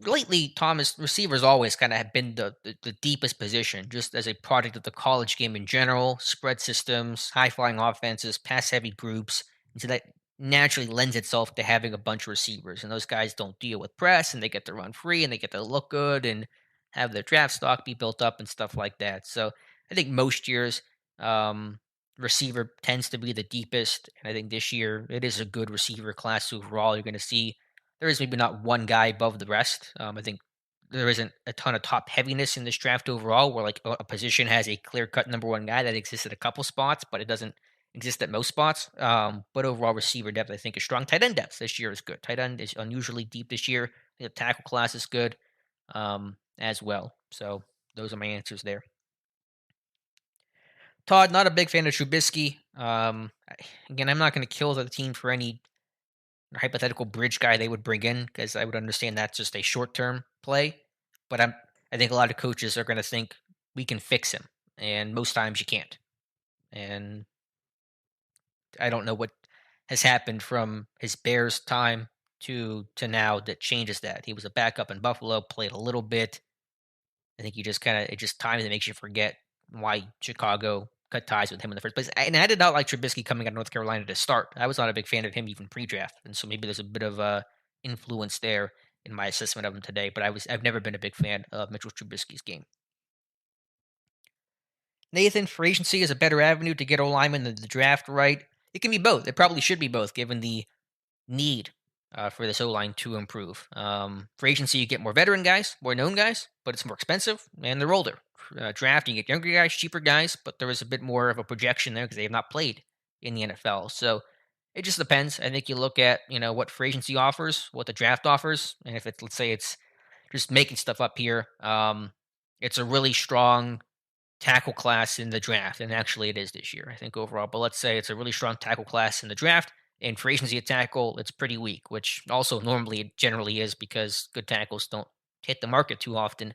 Speaker 1: lately, Thomas receivers always kind of have been the deepest position, just as a product of the college game in general, spread systems, high flying offenses, pass heavy groups, and so that naturally lends itself to having a bunch of receivers. And those guys don't deal with press, and they get to run free, and they get to look good, and have their draft stock be built up and stuff like that. So I think most years, um, receiver tends to be the deepest, and I think this year it is a good receiver class overall. You're going to see there is maybe not one guy above the rest. I think there isn't a ton of top heaviness in this draft overall, where like a position has a clear cut number one guy that exists at a couple spots, but it doesn't exist at most spots. But overall, receiver depth I think is strong. Tight end depth this year is good. Tight end is unusually deep this year. The tackle class is good as well. So those are my answers there. Todd, not a big fan of Trubisky. Again, I'm not going to kill the team for any hypothetical bridge guy they would bring in because I would understand that's just a short term play. But I think a lot of coaches are going to think we can fix him, and most times you can't. And I don't know what has happened from his Bears time to now that changes that. He was a backup in Buffalo, played a little bit. I think you just kind of it just time that makes you forget why Chicago cut ties with him in the first place. And I did not like Trubisky coming out of North Carolina to start. I was not a big fan of him even pre-draft, and so maybe there's a bit of influence there in my assessment of him today. But I've never been a big fan of Mitchell Trubisky's game. Nathan, free agency is a better avenue to get O lineman than the draft, right? It can be both. It probably should be both, given the need for this O line to improve. For agency, you get more veteran guys, more known guys, but it's more expensive and they're older. Draft, you get younger guys, cheaper guys, but there is a bit more of a projection there because they have not played in the NFL. So it just depends. I think you look at what free agency offers, what the draft offers, and if it's let's say it's just making stuff up here, it's a really strong tackle class in the draft, and actually it is this year, I think overall. But let's say it's a really strong tackle class in the draft, and free agency at tackle, it's pretty weak, which also normally it generally is because good tackles don't hit the market too often.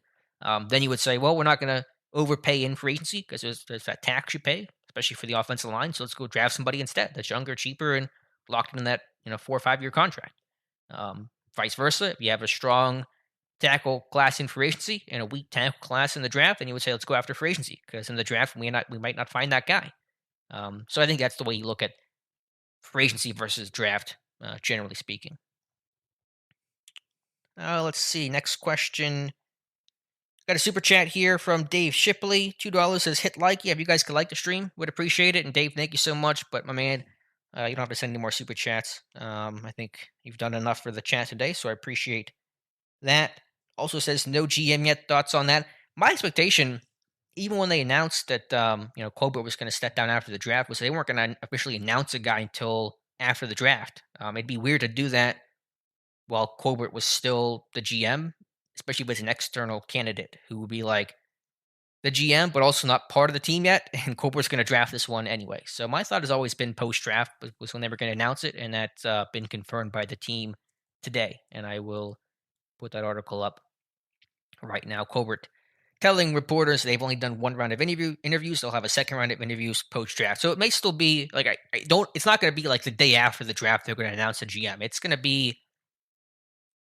Speaker 1: Then you would say, well, we're not going to overpay in free agency because there's that tax you pay, especially for the offensive line. So let's go draft somebody instead that's younger, cheaper, and locked in that 4 or 5 year contract. Vice versa, if you have a strong tackle class in free agency and a weak tackle class in the draft, and you would say let's go after free agency because in the draft we might not find that guy. So I think that's the way you look at free agency versus draft, generally speaking. Let's see. Next question. Got a super chat here from Dave Shipley. $2 says hit like. Yeah, if you guys could like the stream, would appreciate it. And Dave, thank you so much. But my man, you don't have to send any more super chats. I think you've done enough for the chat today, so I appreciate that. Also says no GM yet. Thoughts on that? My expectation, even when they announced that Colbert was going to step down after the draft, was they weren't going to officially announce a guy until after the draft. It'd be weird to do that while Colbert was still the GM, especially with an external candidate who would be like the GM, but also not part of the team yet. And Colbert's going to draft this one anyway. So my thought has always been post draft was when they were going to announce it, and that's been confirmed by the team today. And I will put that article up right now. Colbert telling reporters they've only done one round of interviews. They'll have a second round of interviews post draft. So it may still be like I don't. It's not going to be like the day after the draft they're going to announce a GM. It's going to be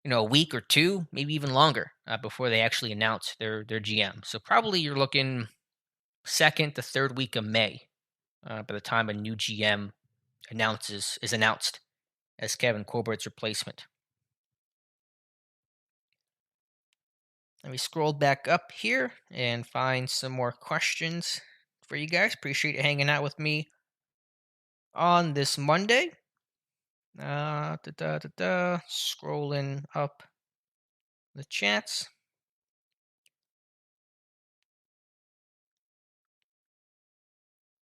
Speaker 1: a week or two, maybe even longer before they actually announce their GM. So probably you're looking second to third week of May by the time a new GM is announced as Kevin Colbert's replacement. Let me scroll back up here and find some more questions for you guys. Appreciate you hanging out with me on this Monday. Scrolling up the chats.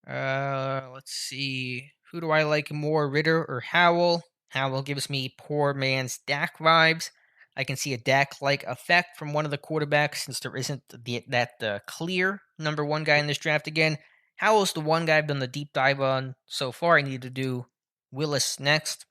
Speaker 1: Let's see. Who do I like more, Ritter or Howell? Howell gives me poor man's Dak vibes. I can see a Dak-like effect from one of the quarterbacks since there isn't that clear number one guy in this draft again. Howell's the one guy I've done the deep dive on so far. I need to do Willis next.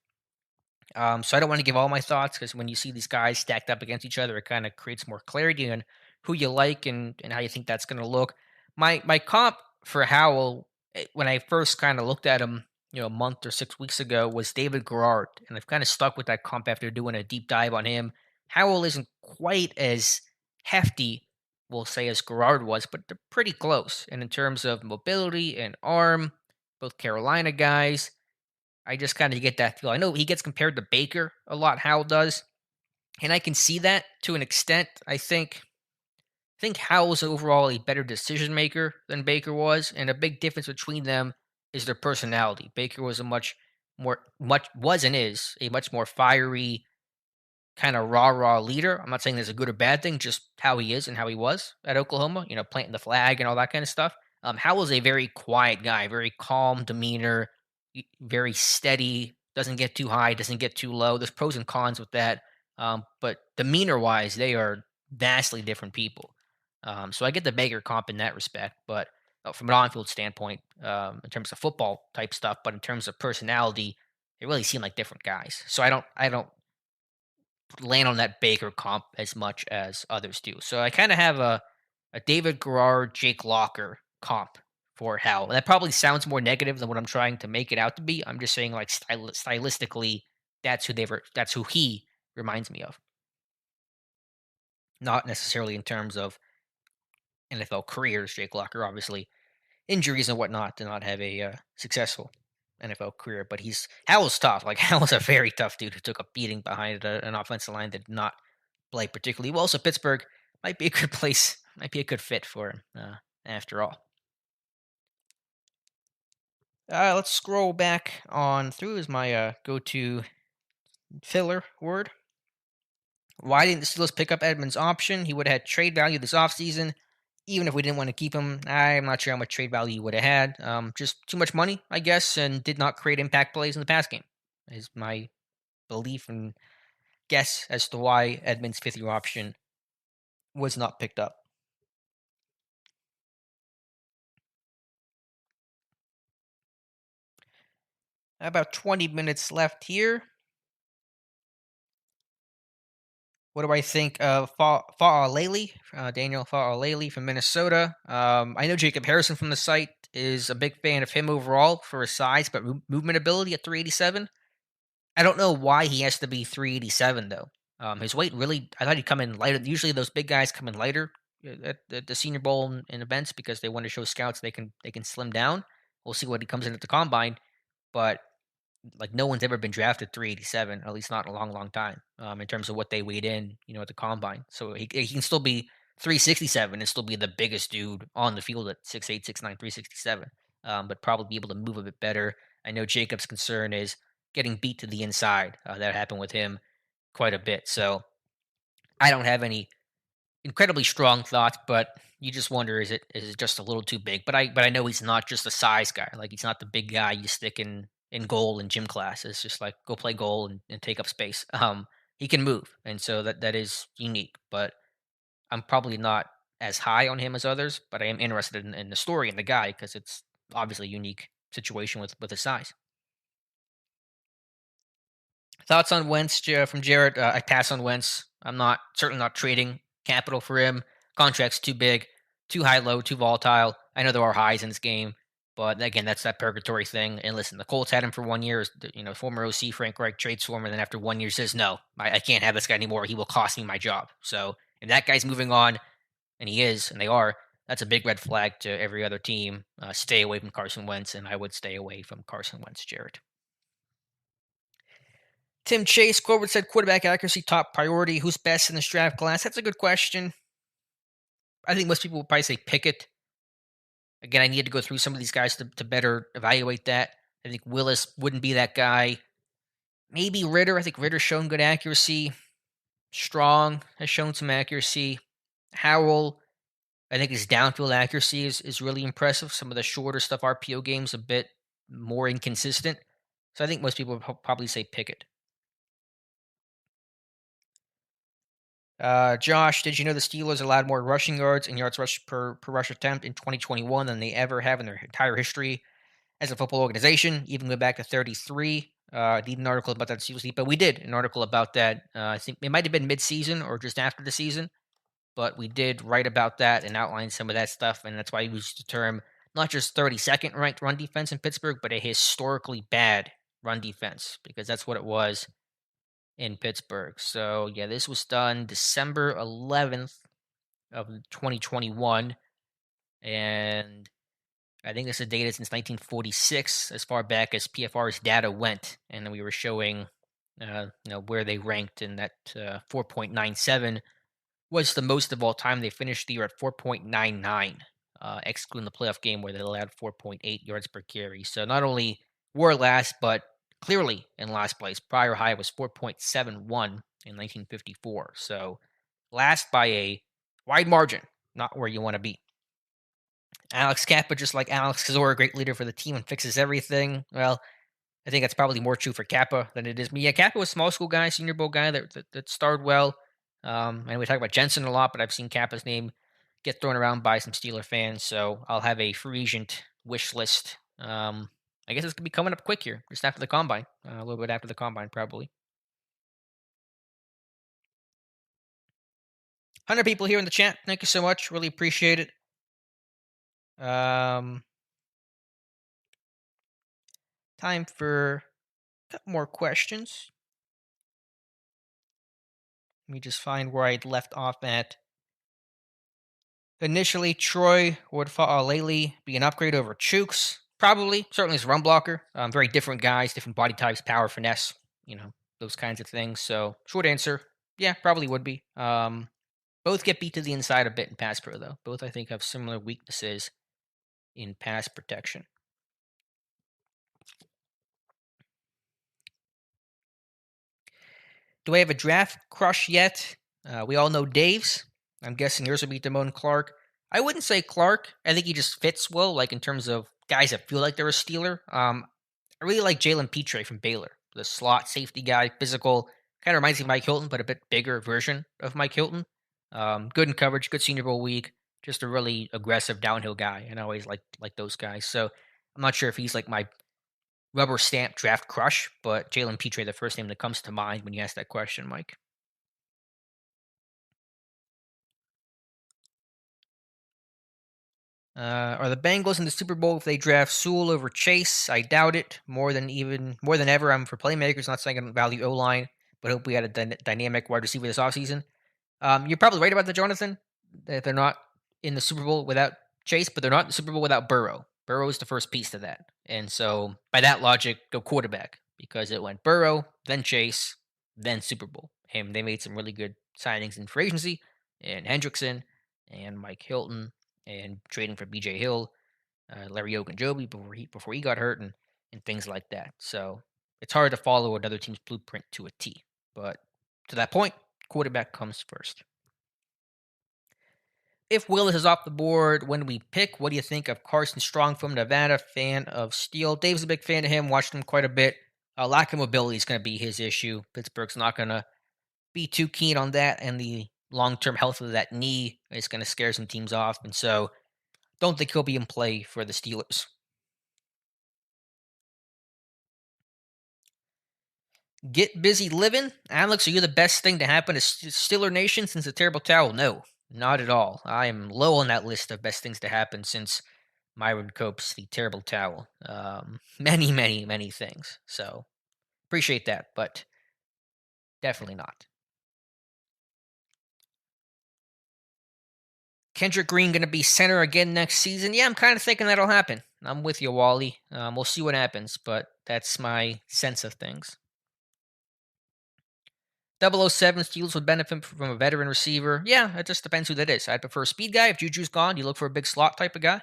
Speaker 1: So I don't want to give all my thoughts because when you see these guys stacked up against each other, it kind of creates more clarity on who you like and how you think that's going to look. My comp for Howell when I first kind of looked at him, a month or 6 weeks ago, was David Garrard, and I've kind of stuck with that comp after doing a deep dive on him. Howell isn't quite as hefty, we'll say, as Garrard was, but they're pretty close. And in terms of mobility and arm, both Carolina guys. I just kind of get that feel. I know he gets compared to Baker a lot, Howell does, and I can see that to an extent. I think Howell's overall a better decision maker than Baker was, and a big difference between them is their personality. Baker was a much was and is a much more fiery, kind of raw leader. I'm not saying there's a good or bad thing, just how he is and how he was at Oklahoma, planting the flag and all that kind of stuff. Howell's a very quiet guy, very calm demeanor, very steady, doesn't get too high, doesn't get too low. There's pros and cons with that. But demeanor wise, they are vastly different people. So I get the Baker comp in that respect, but from an on-field standpoint, in terms of football type stuff, but in terms of personality, they really seem like different guys. So I don't land on that Baker comp as much as others do. So I kind of have a David Garrard, Jake Locker comp for Howell. That probably sounds more negative than what I'm trying to make it out to be. I'm just saying, like, stylistically, that's who he reminds me of. Not necessarily in terms of NFL careers. Jake Locker, obviously, injuries and whatnot, to not have a successful NFL career. But Howell's tough. Like, Howell's a very tough dude who took a beating behind an offensive line that did not play particularly well. So Pittsburgh might be a good place, might be a good fit for him after all. Let's scroll back on through is my go-to filler word. Why didn't the Steelers pick up Edmonds' option? He would have had trade value this offseason. Even if we didn't want to keep him, I'm not sure how much trade value he would have had. Just too much money, I guess, and did not create impact plays in the pass game, is my belief and guess as to why Edmonds' fifth-year option was not picked up. About 20 minutes left here. What do I think of Fa'alele, Daniel Fa'alele from Minnesota? I know Jacob Harrison from the site is a big fan of him overall for his size, but movement ability at 387. I don't know why he has to be 387 though. His weight really, I thought he'd come in lighter. Usually those big guys come in lighter at the Senior Bowl and events because they want to show scouts they can slim down. We'll see what he comes in at the combine, but like no one's ever been drafted 387, at least not in a long time, in terms of what they weighed in, at the combine. So he can still be 367 and still be the biggest dude on the field at 6'8", 6'9", 367, but probably be able to move a bit better. I know Jacob's concern is getting beat to the inside. That happened with him quite a bit. So I don't have any incredibly strong thoughts, but you just wonder is it just a little too big? But I know he's not just a size guy. Like he's not the big guy you stick in goal in gym class. It's just like go play goal and take up space. He can move, and so that is unique. But I'm probably not as high on him as others. But I am interested in the story and the guy because it's obviously a unique situation with his size. Thoughts on Wentz from Jared? I pass on Wentz. I'm certainly not trading capital for him. Contract's too big, too high low, too volatile. I know there are highs in this game, but again, that's that purgatory thing. And listen, the Colts had him for 1 year. Former OC Frank Reich trades for him, and then after 1 year says, no, I can't have this guy anymore. He will cost me my job. So if that guy's moving on, and he is, and they are, that's a big red flag to every other team. Stay away from Carson Wentz, and I would stay away from Carson Wentz, Jared. Tim Chase, Corbett said quarterback accuracy top priority. Who's best in this draft class? That's a good question. I think most people would probably say Pickett. Again, I need to go through some of these guys to better evaluate that. I think Willis wouldn't be that guy. Maybe Ritter. I think Ritter's shown good accuracy. Strong has shown some accuracy. Howell, I think his downfield accuracy is really impressive. Some of the shorter stuff, RPO games, a bit more inconsistent. So I think most people would probably say Pickett. Josh, did you know the Steelers allowed more rushing yards and yards rushed per rush attempt in 2021 than they ever have in their entire history as a football organization, even going back to 33? Need an article about that seriously, but we did an article about that. I think it might have been mid-season or just after the season, but we did write about that and outline some of that stuff, and that's why we used the term not just 32nd ranked run defense in Pittsburgh, but a historically bad run defense, because that's what it was in Pittsburgh. So yeah, this was done December 11th of 2021, and I think this is data since 1946, as far back as PFR's data went, and we were showing, where they ranked, in that 4.97 was the most of all time. They finished the year at 4.99, excluding the playoff game where they allowed 4.8 yards per carry. So not only were last, but clearly in last place. Prior high was 4.71 in 1954. So last by a wide margin, not where you want to be. Alex Kappa, just like Alex Kazor, a great leader for the team and fixes everything. Well, I think that's probably more true for Kappa than it is me. Yeah, Kappa was a small school guy, Senior Bowl guy that starred well. And we talk about Jensen a lot, but I've seen Kappa's name get thrown around by some Steeler fans. So I'll have a free agent wish list. I guess it's gonna be coming up quick here, just after the combine, a little bit after the combine, probably. 100 people here in the chat. Thank you so much. Really appreciate it. Time for a couple more questions. Let me just find where I left off at. Initially, Troy would lately be an upgrade over Chooks. Probably, certainly as a run blocker. Very different guys, different body types, power, finesse, those kinds of things. So, short answer, yeah, probably would be. Both get beat to the inside a bit in pass pro, though. Both, I think, have similar weaknesses in pass protection. Do I have a draft crush yet? We all know Dave's. I'm guessing yours would be Damone Clark. I wouldn't say Clark. I think he just fits well, like in terms of guys that feel like they're a Steeler. I really like Jalen Petre from Baylor, the slot safety guy, physical. Kind of reminds me of Mike Hilton, but a bit bigger version of Mike Hilton. Good in coverage, good Senior Bowl week. Just a really aggressive downhill guy, and I always like those guys. So I'm not sure if he's like my rubber stamp draft crush, but Jalen Petre, the first name that comes to mind when you ask that question, Mike. Are the Bengals in the Super Bowl if they draft Sewell over Chase? I doubt it. More than ever, I'm for playmakers. Not saying I don't value O line, but hope we had a dynamic wide receiver this offseason. You're probably right about that, Jonathan. That they're not in the Super Bowl without Chase, but they're not in the Super Bowl without Burrow. Burrow is the first piece to that, and so by that logic, go quarterback because it went Burrow, then Chase, then Super Bowl. They made some really good signings in free agency, and Hendrickson, and Mike Hilton, and trading for B.J. Hill, Larry Ogunjobi before he got hurt, and things like that. So it's hard to follow another team's blueprint to a T. But to that point, quarterback comes first. If Willis is off the board when we pick, what do you think of Carson Strong from Nevada? Fan of Steel. Dave's a big fan of him. Watched him quite a bit. Lack of mobility is going to be his issue. Pittsburgh's not going to be too keen on that, and the long-term health of that knee is going to scare some teams off. And so, don't think he'll be in play for the Steelers. Get busy living. Alex, are you the best thing to happen to Steeler Nation since the terrible towel? No, not at all. I am low on that list of best things to happen since Myron Cope's The Terrible Towel. Many, many, many things. So appreciate that, but definitely not. Kendrick Green going to be center again next season? Yeah, I'm kind of thinking that'll happen. I'm with you, Wally. We'll see what happens, but that's my sense of things. 007 Steelers would benefit from a veteran receiver. Yeah, it just depends who that is. I'd prefer a speed guy. If Juju's gone, you look for a big slot type of guy.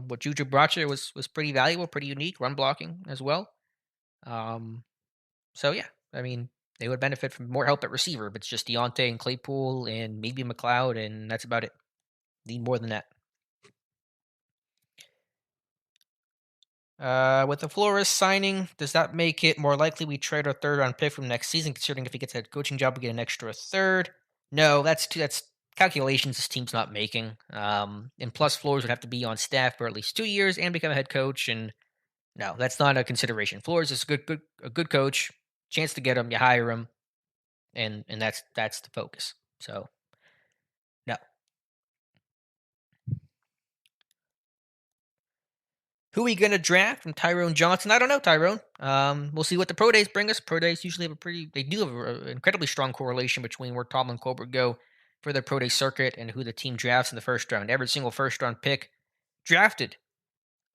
Speaker 1: What Juju brought you was pretty valuable, pretty unique, run blocking as well. So yeah, I mean, they would benefit from more help at receiver, but it's just Deontay and Claypool and maybe McLeod, and that's about it. Need more than that. With the Flores signing, does that make it more likely we trade our third round pick from next season, considering if he gets a head coaching job, we get an extra third? No, that's calculations this team's not making. And plus Flores would have to be on staff for at least 2 years and become a head coach, and no, that's not a consideration. Flores is a good coach. Chance to get him, you hire him, and that's the focus. So no. Who are we gonna draft from Tyrone Johnson? I don't know, Tyrone. We'll see what the pro days bring us. Pro days usually have they do have an incredibly strong correlation between where Tom and Colbert go for their pro day circuit and who the team drafts in the first round. Every single first round pick drafted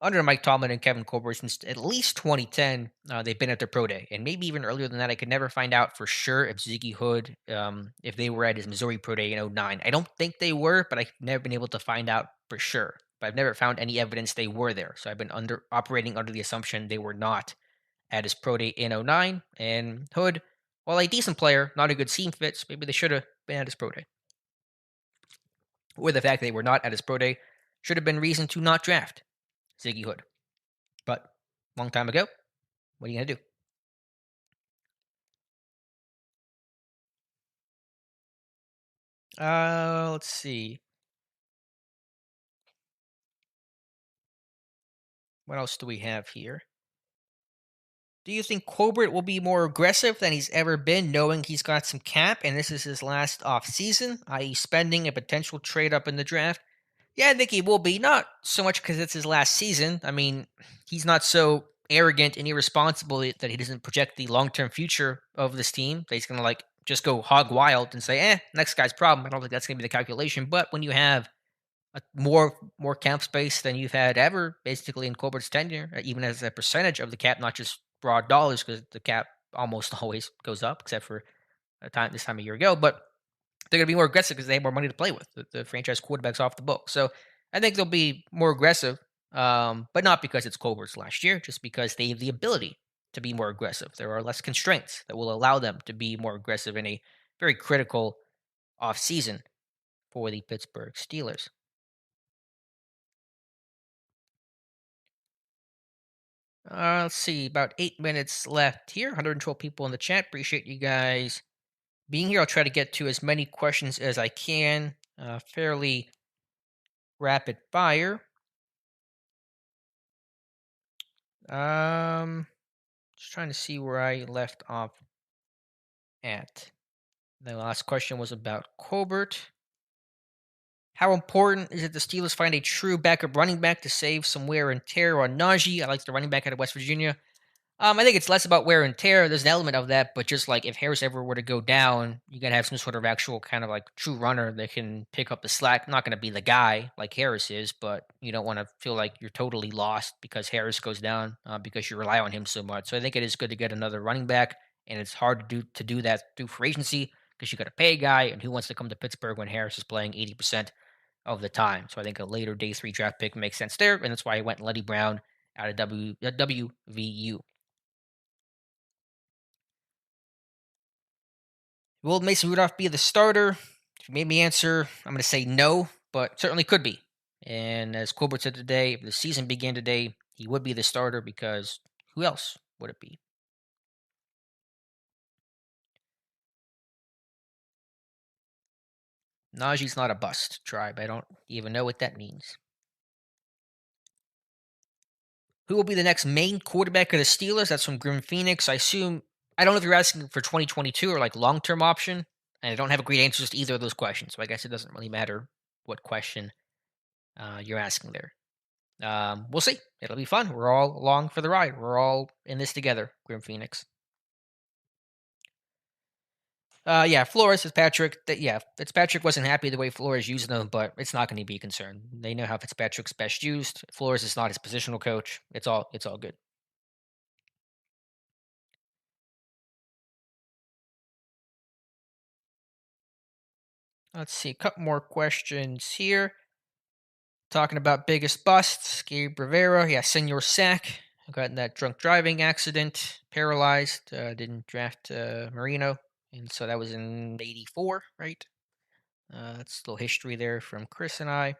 Speaker 1: under Mike Tomlin and Kevin Colbert since at least 2010, they've been at their pro day, and maybe even earlier than that. I could never find out for sure if Ziggy Hood, if they were at his Missouri pro day in '09. I don't think they were, but I've never been able to find out for sure. But I've never found any evidence they were there, so I've been operating under the assumption they were not at his pro day in '09. And Hood, while a decent player, not a good seam fit, maybe they should have been at his pro day. Or the fact that they were not at his pro day should have been reason to not draft Ziggy Hood. But long time ago, what are you gonna do? Let's see. What else do we have here? Do you think Colbert will be more aggressive than he's ever been, knowing he's got some cap and this is his last off season, i.e., spending a potential trade up in the draft? Yeah, I think he will be. Not so much because it's his last season. I mean, he's not so arrogant and irresponsible that he doesn't project the long term future of this team. That he's going to like just go hog wild and say, next guy's problem. I don't think that's going to be the calculation. But when you have more cap space than you've had ever, basically in Colbert's tenure, even as a percentage of the cap, not just raw dollars, because the cap almost always goes up, except for this time a year ago. But they're going to be more aggressive because they have more money to play with. The franchise quarterback's off the book, so I think they'll be more aggressive, but not because it's Colbert's last year, just because they have the ability to be more aggressive. There are less constraints that will allow them to be more aggressive in a very critical offseason for the Pittsburgh Steelers. Let's see, about 8 minutes left here. 112 people in the chat. Appreciate you guys being here. I'll try to get to as many questions as I can. Fairly rapid fire. Just trying to see where I left off at. The last question was about Colbert. How important is it the Steelers find a true backup running back to save some wear and tear on Najee? I like the running back out of West Virginia. I think it's less about wear and tear. There's an element of that, but just like if Harris ever were to go down, you gotta have some sort of actual kind of like true runner that can pick up the slack. Not gonna be the guy like Harris is, but you don't want to feel like you're totally lost because Harris goes down because you rely on him so much. So I think it is good to get another running back, and it's hard to do that through free agency because you got to pay a guy, and who wants to come to Pittsburgh when Harris is playing 80% of the time? So I think a later day 3 draft pick makes sense there, and that's why I went Letty Brown out of WVU. Will Mason Rudolph be the starter? If you made me answer, I'm going to say no, but certainly could be. And as Colbert said today, if the season began today, he would be the starter because who else would it be? Najee's not a bust, tribe. I don't even know what that means. Who will be the next main quarterback of the Steelers? That's from Grim Phoenix. I assume, I don't know if you're asking for 2022 or like long term option. And I don't have a great answers to either of those questions. So I guess it doesn't really matter what question you're asking there. We'll see. It'll be fun. We're all along for the ride. We're all in this together, Grim Phoenix. Yeah, Flores, Fitzpatrick. Fitzpatrick wasn't happy the way Flores used them, but it's not going to be a concern. They know how Fitzpatrick's best used. Flores is not his positional coach. It's all good. Let's see, a couple more questions here. Talking about biggest busts, Gabe Rivera. Yeah, Senor Sack. Got in that drunk driving accident, paralyzed. Didn't draft Marino, and so that was in '84, right? That's a little history there from Chris and I.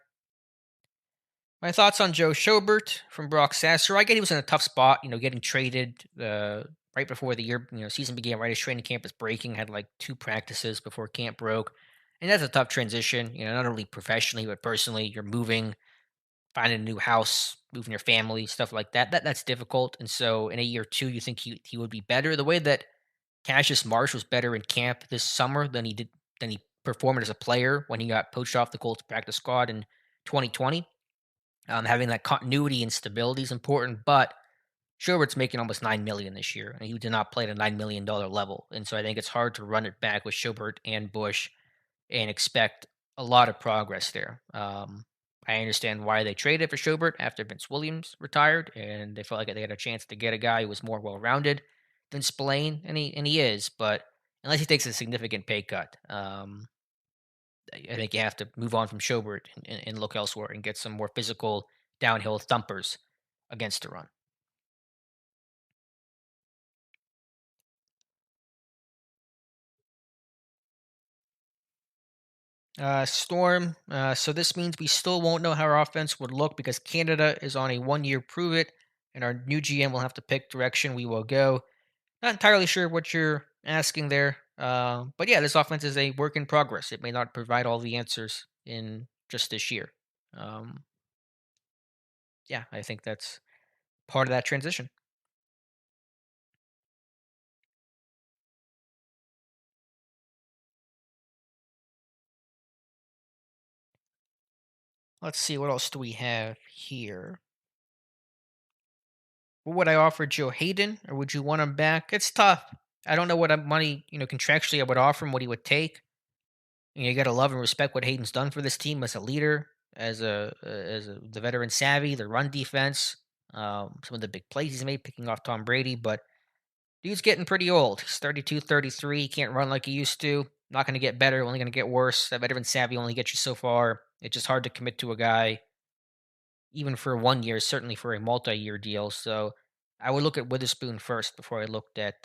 Speaker 1: My thoughts on Joe Schobert from Brock Sasser. I get he was in a tough spot, getting traded right before the year, season began, right as training camp was breaking, had like two practices before camp broke. And that's a tough transition, not only professionally, but personally. You're moving, finding a new house, moving your family, stuff like that. That's difficult. And so in a year or two, you think he would be better. The way that Cassius Marsh was better in camp this summer than he performed as a player when he got poached off the Colts practice squad in 2020. Having that continuity and stability is important, but Sherwood's making almost 9 million this year, and he did not play at a $9 million level, and so I think it's hard to run it back with Schobert and Bush and expect a lot of progress there. I understand why they traded for Schobert after Vince Williams retired, and they felt like they had a chance to get a guy who was more well-rounded than Spillane, and he is, but unless he takes a significant pay cut, I think you have to move on from Schobert and look elsewhere and get some more physical downhill thumpers against the run. Storm. So this means we still won't know how our offense would look because Canada is on a 1 year prove it, and our new GM will have to pick direction we will go. Not entirely sure what you're asking there, but yeah, this offense is a work in progress. It may not provide all the answers in just this year. Um, yeah, I think that's part of that transition. Let's see, what else do we have here? What would I offer Joe Hayden, or would you want him back? It's tough. I don't know what money, contractually I would offer him, what he would take. You got to love and respect what Hayden's done for this team as a leader, as the veteran savvy, the run defense, some of the big plays he's made, picking off Tom Brady. But dude's getting pretty old. He's 32, 33. He can't run like he used to. Not going to get better. Only going to get worse. That veteran savvy only gets you so far. It's just hard to commit to a guy even for 1 year, certainly for a multi-year deal. So I would look at Witherspoon first before I looked at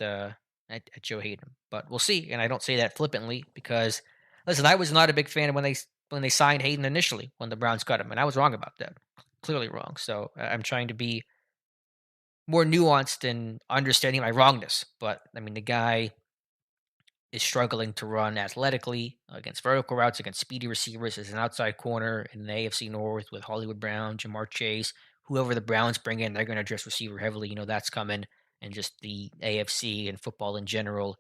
Speaker 1: Joe Hayden. But we'll see. And I don't say that flippantly because listen, I was not a big fan of when they signed Hayden initially when the Browns cut him, and I was wrong about that. Clearly wrong. So I'm trying to be more nuanced in understanding my wrongness. But I mean, the guy is struggling to run athletically against vertical routes, against speedy receivers as an outside corner in the AFC North with Hollywood Brown, Jamar Chase, whoever the Browns bring in, they're going to address receiver heavily. That's coming. And just the AFC and football in general,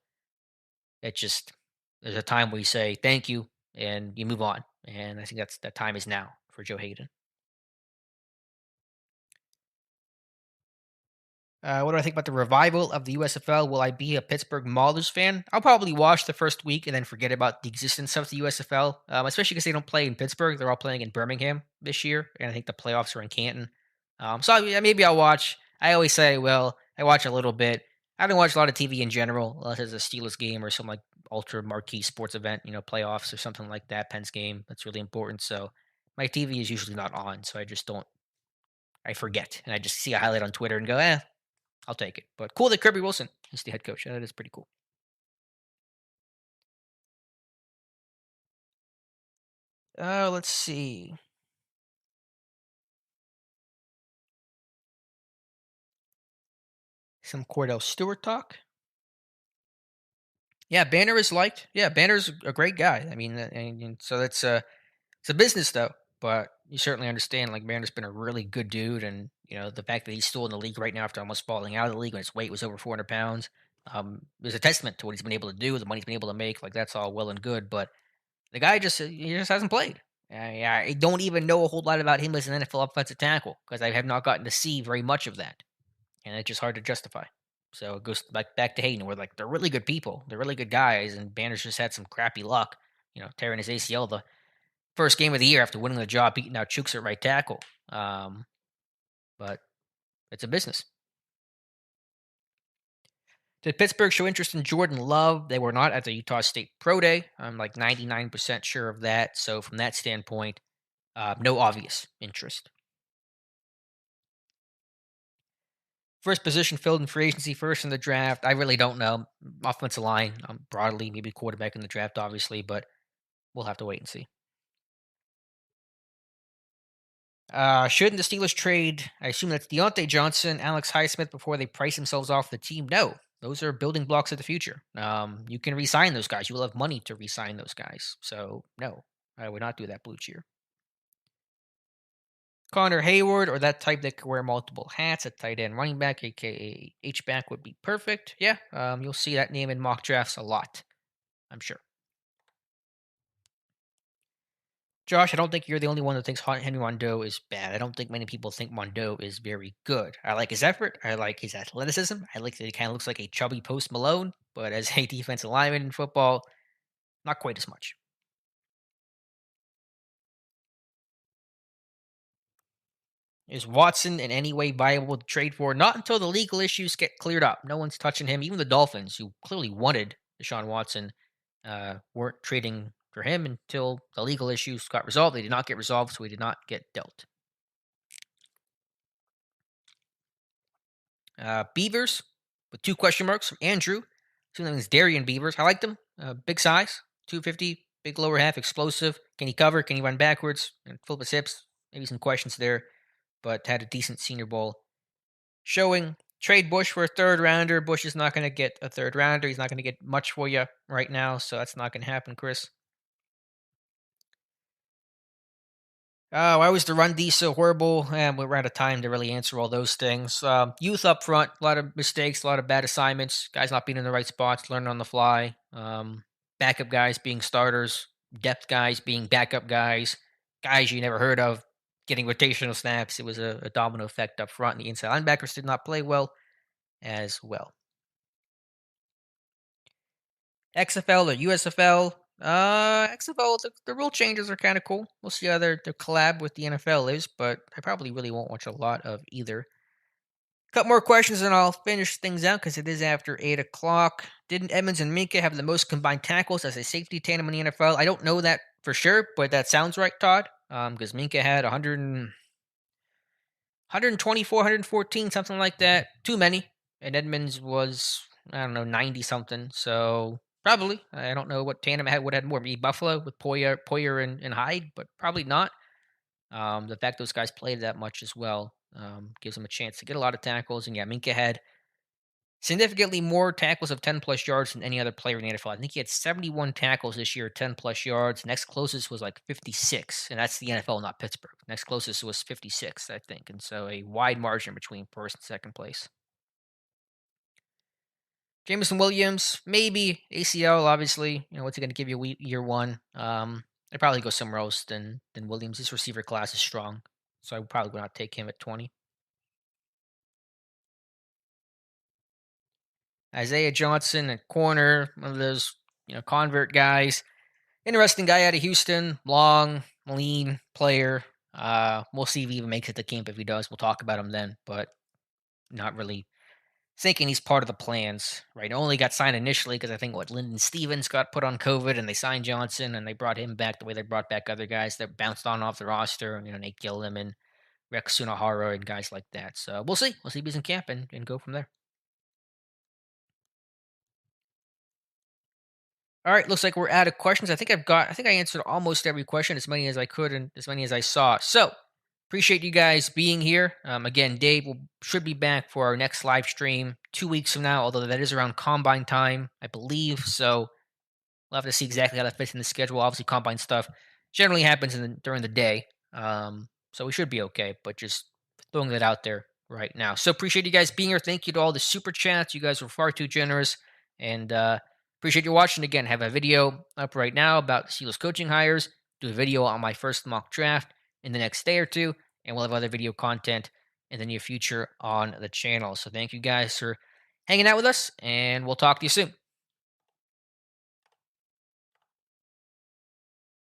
Speaker 1: it just, there's a time where you say thank you and you move on. And I think that time is now for Joe Hayden. What do I think about the revival of the USFL? Will I be a Pittsburgh Maulers fan? I'll probably watch the first week and then forget about the existence of the USFL, especially because they don't play in Pittsburgh. They're all playing in Birmingham this year, and I think the playoffs are in Canton. So maybe I'll watch. I always say, well, I watch a little bit. I haven't watched a lot of TV in general, unless it's a Steelers game or some like ultra marquee sports event, playoffs or something like that, Penn's game. That's really important. So my TV is usually not on, so I just don't. I forget, and I just see a highlight on Twitter and go, I'll take it. But cool that Kirby Wilson is the head coach. That is pretty cool. Let's see. Some Cordell Stewart talk. Yeah, Banner is liked. Yeah, Banner's a great guy. I mean, and so it's a business though. But you certainly understand, like Banner's been a really good dude, and the fact that he's still in the league right now after almost falling out of the league when his weight was over 400 pounds, is a testament to what he's been able to do, the money he's been able to make. Like that's all well and good, but the guy he just hasn't played. Yeah, I don't even know a whole lot about him as an NFL offensive tackle because I have not gotten to see very much of that, and it's just hard to justify. So it goes back to Hayden, where like they're really good people, they're really good guys, and Banner's just had some crappy luck, tearing his ACL the first game of the year after winning the job, beating out Chooks at right tackle. But it's a business. Did Pittsburgh show interest in Jordan Love? They were not at the Utah State Pro Day. I'm like 99% sure of that. So from that standpoint, no obvious interest. First position filled in free agency, first in the draft. I really don't know. Offensive line, broadly, maybe quarterback in the draft, obviously, but we'll have to wait and see. Shouldn't the Steelers trade, I assume that's Deontay Johnson, Alex Highsmith before they price themselves off the team? No. Those are building blocks of the future. You can re-sign those guys. You will have money to re-sign those guys. So, no, I would not do that, Blue Cheer. Connor Hayward, or that type that could wear multiple hats, a tight end running back, aka H-back, would be perfect. Yeah, you'll see that name in mock drafts a lot, I'm sure. Josh, I don't think you're the only one that thinks Henry Mondeau is bad. I don't think many people think Mondeau is very good. I like his effort. I like his athleticism. I like that he kind of looks like a chubby Post Malone, but as a defensive lineman in football, not quite as much. Is Watson in any way viable to trade for? Not until the legal issues get cleared up. No one's touching him. Even the Dolphins, who clearly wanted Deshaun Watson, weren't trading for him until the legal issues got resolved. They did not get resolved, so he did not get dealt. Beavers with 2 question marks from Andrew. Two names Darian Beavers. I liked him. Big size, 250, big lower half, explosive. Can he cover? Can he run backwards and flip his hips? Maybe some questions there, but had a decent Senior Bowl showing. Trade Bush for a third rounder. Bush is not going to get a third rounder. He's not going to get much for you right now, so that's not going to happen, Chris. Why was the run D so horrible? We're out of time to really answer all those things. Youth up front, a lot of mistakes, a lot of bad assignments. Guys not being in the right spots, learning on the fly. Backup guys being starters, depth guys being backup guys, guys you never heard of getting rotational snaps. It was a domino effect up front. And the inside linebackers did not play well as well. XFL or USFL? XFL, the rule changes are kind of cool. We'll see how their collab with the NFL is, but I probably really won't watch a lot of either. Couple more questions and I'll finish things out because it is after 8 o'clock. Didn't Edmonds and Minka have the most combined tackles as a safety tandem in the NFL? I don't know that for sure, but that sounds right, Todd. Because Minka had 124, 114, something like that. Too many. And Edmonds was, I don't know, 90 something. So probably. I don't know what tandem would have more. Maybe Buffalo with Poyer and Hyde, but probably not. The fact those guys played that much as well gives them a chance to get a lot of tackles. And yeah, Minka had significantly more tackles of 10 plus yards than any other player in the NFL. I think he had 71 tackles this year, 10 plus yards. Next closest was like 56, and that's the NFL, not Pittsburgh. Next closest was 56, I think. And so a wide margin between first and second place. Jameson Williams, maybe ACL, obviously. You know, what's he going to give you year one? I'd probably go somewhere else than Williams. His receiver class is strong, so I would probably not take him at 20. Isaiah Johnson at corner, one of those, convert guys. Interesting guy out of Houston, long, lean player. We'll see if he even makes it to camp. If he does, we'll talk about him then, but not really thinking he's part of the plans, right? Only got signed initially because I think Lyndon Stevens got put on COVID and they signed Johnson and they brought him back the way they brought back other guys that bounced on off the roster, Nate Gilliam, Rex Sunahara, and guys like that. So we'll see. We'll see if he's in camp and go from there. All right, looks like we're out of questions. I think I answered almost every question, as many as I could and as many as I saw. So appreciate you guys being here. Again, Dave should be back for our next live stream 2 weeks from now, although that is around combine time, I believe. So we'll have to see exactly how that fits in the schedule. Obviously, combine stuff generally happens during the day, so we should be okay. But just throwing that out there right now. So appreciate you guys being here. Thank you to all the super chats. You guys were far too generous, and appreciate you watching. Again, have a video up right now about the Steelers coaching hires. Do a video on my first mock draft in the next day or two, and we'll have other video content in the near future on the channel. So thank you guys for hanging out with us, and we'll talk to you soon.